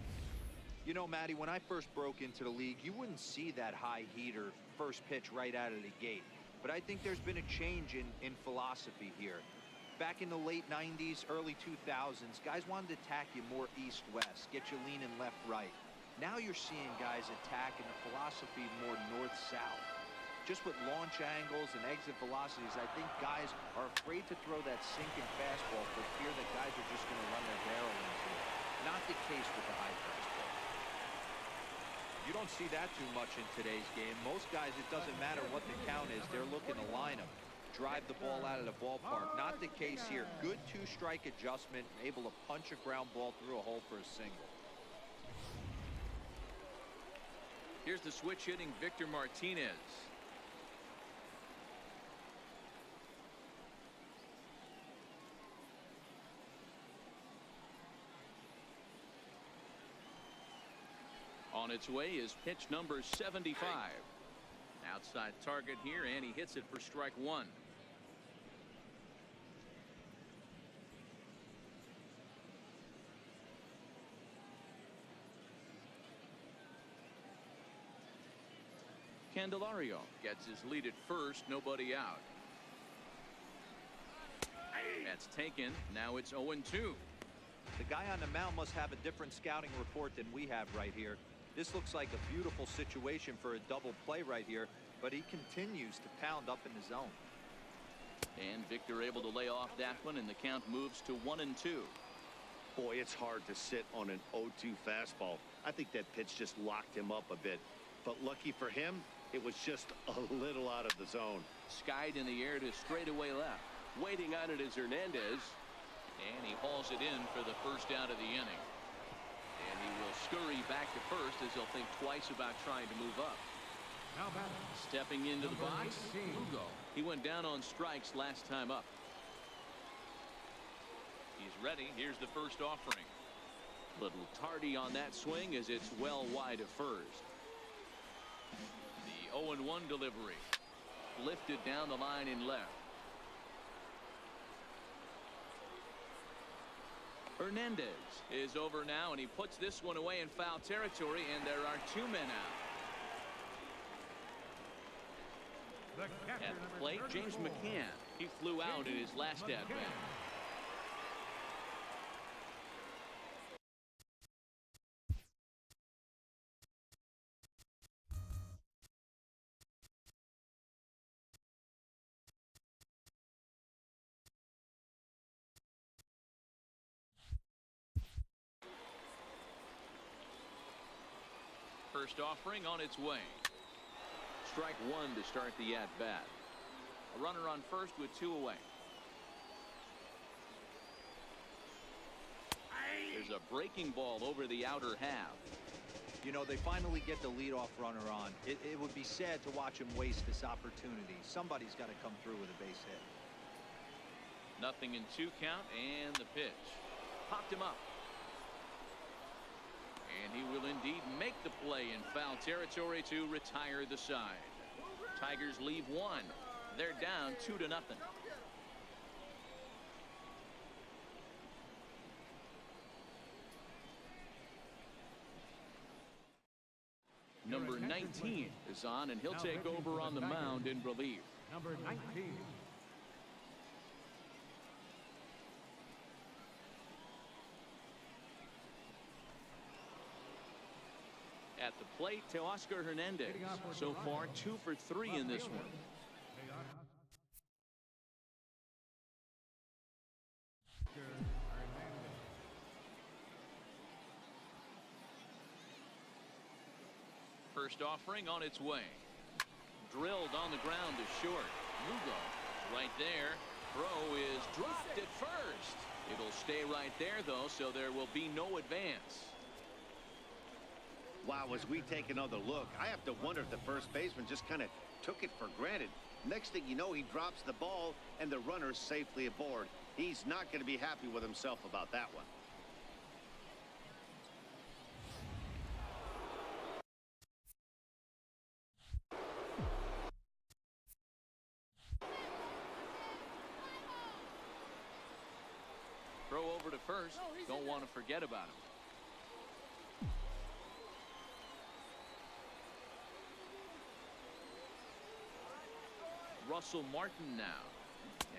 You know, Matty, when I first broke into the league, you wouldn't see that high heater first pitch right out of the gate. But I think there's been a change in philosophy here. Back in the late 90s, early 2000s, guys wanted to attack you more east-west, get you leaning left-right. Now you're seeing guys attack in the philosophy more north-south. Just with launch angles and exit velocities, I think guys are afraid to throw that sinking fastball for fear that guys are just going to run their barrel into it. Not the case with the high fastball. You don't see that too much in today's game. Most guys, it doesn't matter what the count is, they're looking to line them, drive the ball out of the ballpark. Not the case here. Good 2-strike adjustment, able to punch a ground ball through a hole for a single. Here's the switch hitting Victor Martinez. On its way is pitch number 75. Outside target here, and he hits it for strike 1. Candelario gets his lead at first, nobody out. That's taken. Now it's 0-2. The guy on the mound must have a different scouting report than we have right here. This looks like a beautiful situation for a double play right here, but he continues to pound up in the zone. And Victor able to lay off that one, and the count moves to 1-2. Boy, it's hard to sit on an 0-2 fastball. I think that pitch just locked him up a bit. But lucky for him, it was just a little out of the zone. Skied in the air to straightaway left. Waiting on it is Hernandez. And he hauls it in for the first out of the inning. And he will scurry back to first as he'll think twice about trying to move up. Now batting. Stepping into the box, 18. Lugo. He went down on strikes last time up. He's ready. Here's the first offering. Little tardy on that swing as it's well wide of first. The 0-1 delivery. Lifted down the line in left. Hernandez is over now, and he puts this one away in foul territory, and there are 2 men out. At the plate, James McCann. He flew out in his last at bat. First offering on its way. Strike one to start the at-bat. A runner on first with 2 away. There's a breaking ball over the outer half. You know, they finally get the leadoff runner on. It would be sad to watch him waste this opportunity. Somebody's got to come through with a base hit. Nothing in 2 count, and the pitch. Popped him up. And he will indeed make the play in foul territory to retire the side. Tigers leave 1. They're down 2-0. Number 19 is on, and he'll take over on the mound in relief. Number 19. At the plate, Teoscar Hernandez. So far, 2 for 3 in this one. First offering on its way. Drilled on the ground to short. Lugo right there. Throw is dropped at first. It'll stay right there, though, so there will be no advance. Wow, as we take another look, I have to wonder if the first baseman just kind of took it for granted. Next thing you know, he drops the ball and the runner's safely aboard. He's not going to be happy with himself about that one. Throw over to first. Don't want to forget about him. Russell Martin now,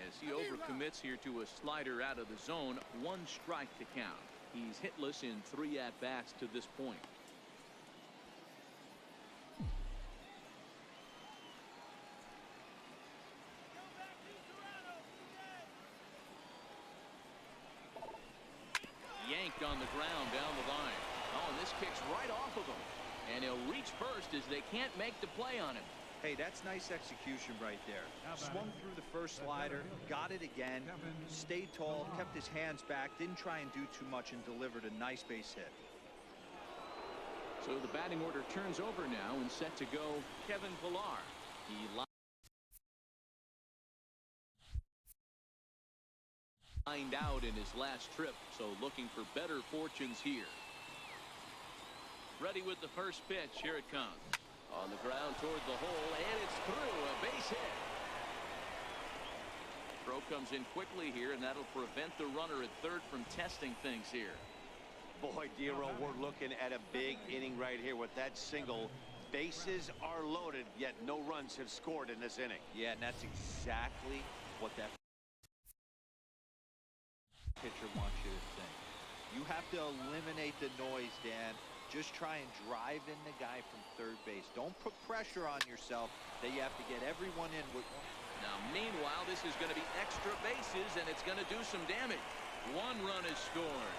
as he overcommits here to a slider out of the zone. 1 strike to count. He's hitless in 3 at-bats to this point. Yanked on the ground down the line. Oh, and this kicks right off of him. And he'll reach first as they can't make the play on him. Hey, that's nice execution right there. Swung through the first slider, got it again, stayed tall, kept his hands back, didn't try and do too much, and delivered a nice base hit. So the batting order turns over now, and set to go Kevin Pillar. He lined out in his last trip, so looking for better fortunes here. Ready with the first pitch. Here it comes. On the ground toward the hole, and it's through. A base hit. Throw comes in quickly here, and that'll prevent the runner at third from testing things here. Boy, Dero, we're looking at a big inning right here with that single. Bases are loaded, yet no runs have scored in this inning. Yeah, and that's exactly what that pitcher wants you to think. You have to eliminate the noise, Dan. Just try and drive in the guy from third base. Don't put pressure on yourself that you have to get everyone in with one. Now, meanwhile, this is going to be extra bases, and it's going to do some damage. 1 run is scored.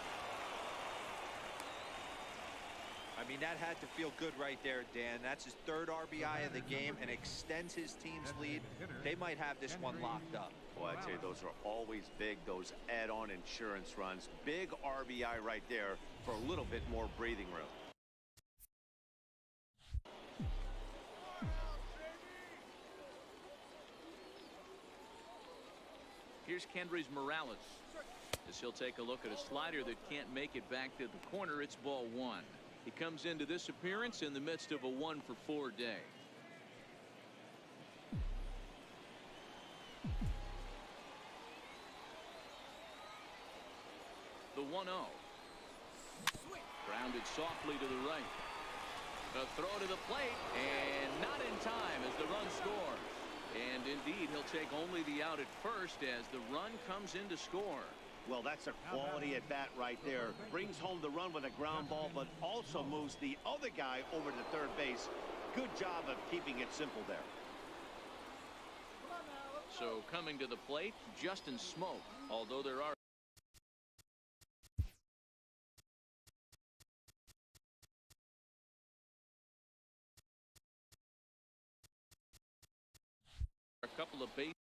I mean, that had to feel good right there, Dan. That's his third RBI of the game and extends his team's lead. They might have this one locked up. Well, I'd say those are always big, those add-on insurance runs. Big RBI right there for a little bit more breathing room. Here's Kendrys Morales as he'll take a look at a slider that can't make it back to the corner. It's ball one. He comes into this appearance in the midst of a 1-for-4 day. The 1-0. Grounded softly to the right. The throw to the plate, and not in time as the run scores. And indeed, he'll take only the out at first as the run comes in to score. Well, that's a quality at bat right there. Brings home the run with a ground ball, but also moves the other guy over to third base. Good job of keeping it simple there. So coming to the plate, Justin Smoke, although there are a couple of bases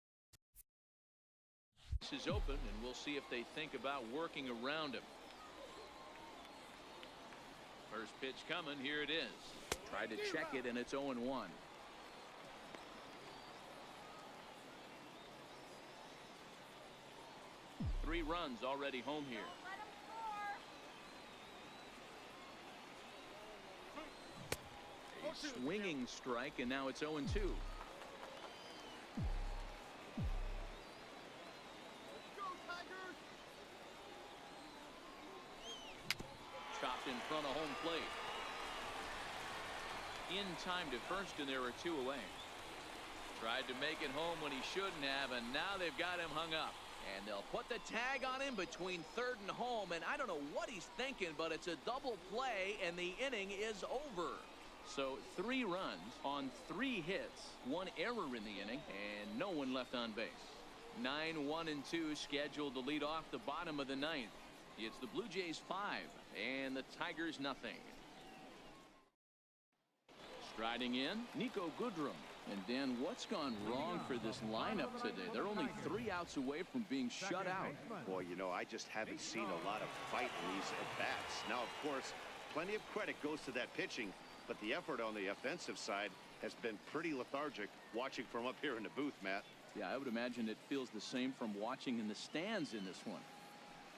open, and we'll see if they think about working around him. First pitch coming. Here it is. Tried to check it, and it's 0-1. 3 runs already home here. A swinging strike, and now it's 0-2. Chopped in front of home plate. In time to first, and there are 2 away. Tried to make it home when he shouldn't have, and now they've got him hung up. And they'll put the tag on him between third and home, and I don't know what he's thinking, but it's a double play, and the inning is over. So 3 runs on 3 hits, 1 error in the inning, and no one left on base. 9-1-2 scheduled to lead off the bottom of the 9th. It's the Blue Jays 5 and the Tigers nothing. Striding in, Nico Goodrum. And Dan, what's gone wrong for this lineup today? They're only 3 outs away from being shut out. Boy, you know, I just haven't seen a lot of fight in these at-bats. Now, of course, plenty of credit goes to that pitching, but the effort on the offensive side has been pretty lethargic watching from up here in the booth, Matt. Yeah, I would imagine it feels the same from watching in the stands in this one.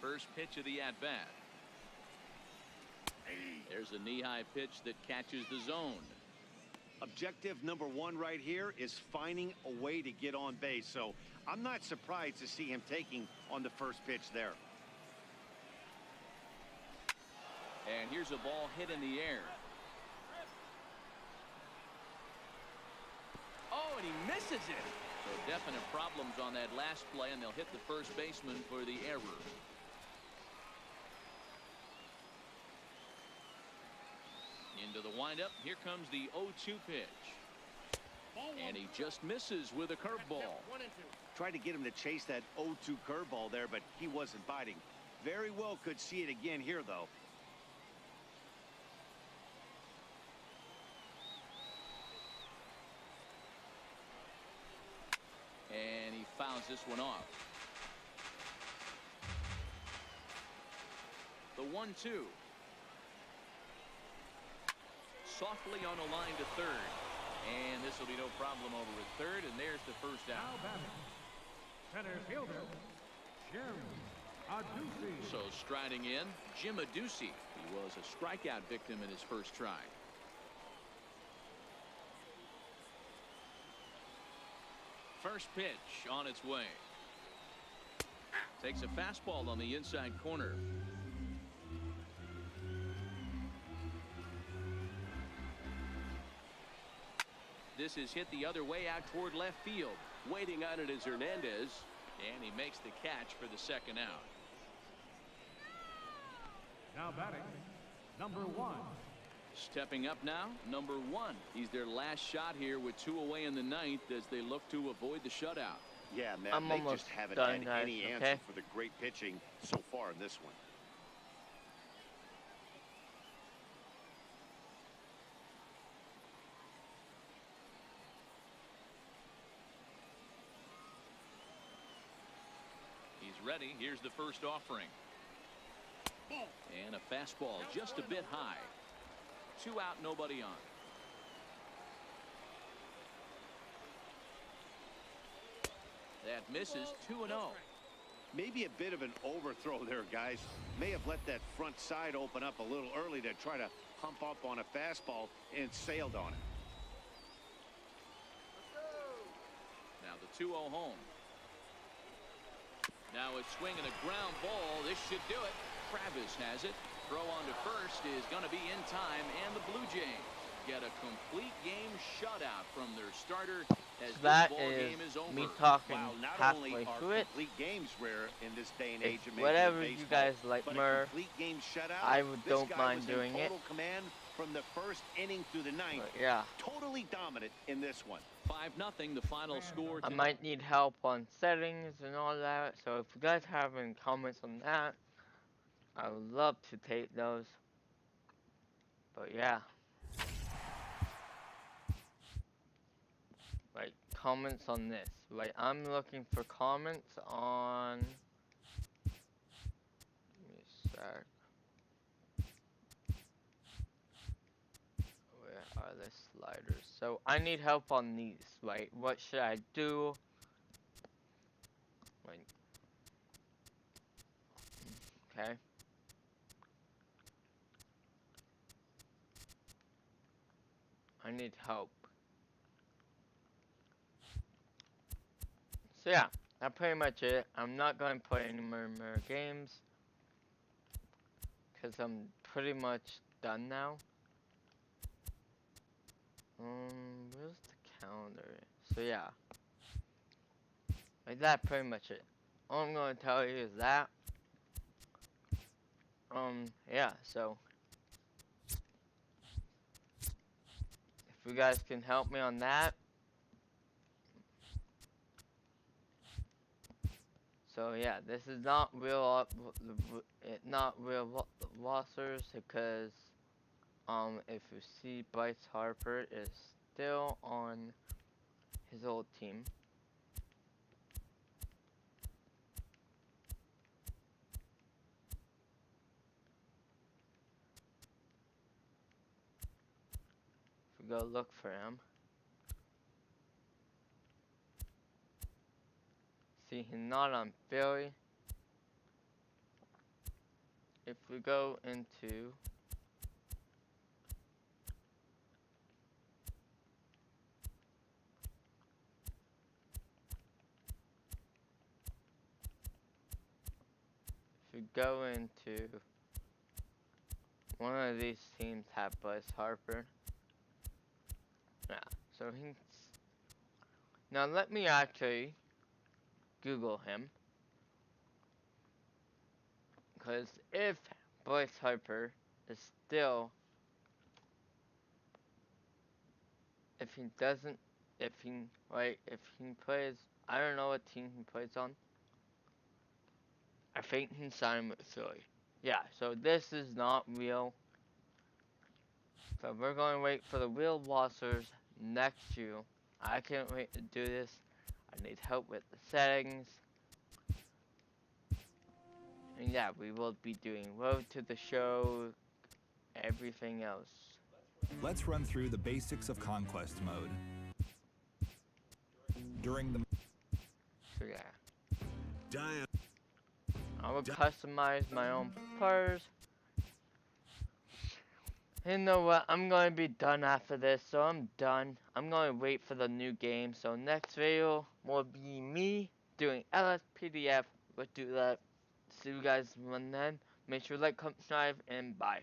First pitch of the at-bat. There's a knee-high pitch that catches the zone. Objective number 1 right here is finding a way to get on base. So I'm not surprised to see him taking on the first pitch there. And here's a ball hit in the air. Oh, and he misses it. So definite problems on that last play, and they'll hit the first baseman for the error. Into the windup. Here comes the 0-2 pitch. And he just misses with a curveball. Tried to get him to chase that 0-2 curveball there, but he wasn't biting. Very well could see it again here, though. And he fouls this one off. The 1-2. Softly on a line to third, and this will be no problem over at third, and there's the first out. Now batting, center fielder, Jim Adduci. So striding in, Jim Adduci. He was a strikeout victim in his first try. First pitch on its way. Takes a fastball on the inside corner. This is hit the other way out toward left field. Waiting on it is Hernandez. And he makes the catch for the second out. Now batting, number 1. Stepping up now, number 1. He's their last shot here with 2 away in the 9th as they look to avoid the shutout. Yeah, Matt, I'm they almost just haven't done, had guys, any okay? answer for the great pitching so far in this one. ready. Here's the first offering. And a fastball just a bit high. 2 out, nobody on. That misses. 2-0. Maybe a bit of an overthrow there, guys. May have let that front side open up a little early to try to hump up on a fastball and sailed on it. Now the 2-0 home. Now a swing and a ground ball. This should do it. Travis has it. Throw on to first is going to be in time, and the Blue Jays get a complete game shutout from their starter as That this ball is game is over. me talking Wow, not only halfway are through it. complete games rare in this day and age It's of Major League whatever Baseball, you guys like, but a Murr. complete game shutout. I This don't guy mind was doing in it. total command from the first inning through the ninth. But yeah, Totally dominant in this one. 5-0 the final score. I might need help on settings and all that. So if you guys have any comments on that, I would love to take those. But yeah. Like, comments on this. Like, I'm looking for comments on... Give me a sec. Where are the sliders? So, I need help on these. Like, what should I do? Like... Okay. I need help. So yeah, that's pretty much it. I'm not going to play any more games. Because I'm pretty much done now. Where's the calendar? So yeah. Like that pretty much it. All I'm going to tell you is that. Yeah, so. If you guys can help me on that. So yeah, this is not real losers because if you see Bryce Harper is still on his old team. If we go look for him. See, he's not on Philly. If we go into one of these teams have Bryce Harper. Yeah, so he's now let me actually Google him. Because if Bryce Harper is still, if he plays, I don't know what team he plays on. I think he signed with Philly. Yeah, so this is not real. So we're going to wait for the real losers next year. I can't wait to do this. I need help with the settings. And yeah, we will be doing Road to the Show, everything else. Let's run through the basics of Conquest mode. During the... So yeah. I will customize my own players. You know what? I'm going to be done after this, so I'm done. I'm going to wait for the new game. So next video will be me doing LSPDF. We'll do that. See you guys when then. Make sure to like, comment, subscribe, and bye.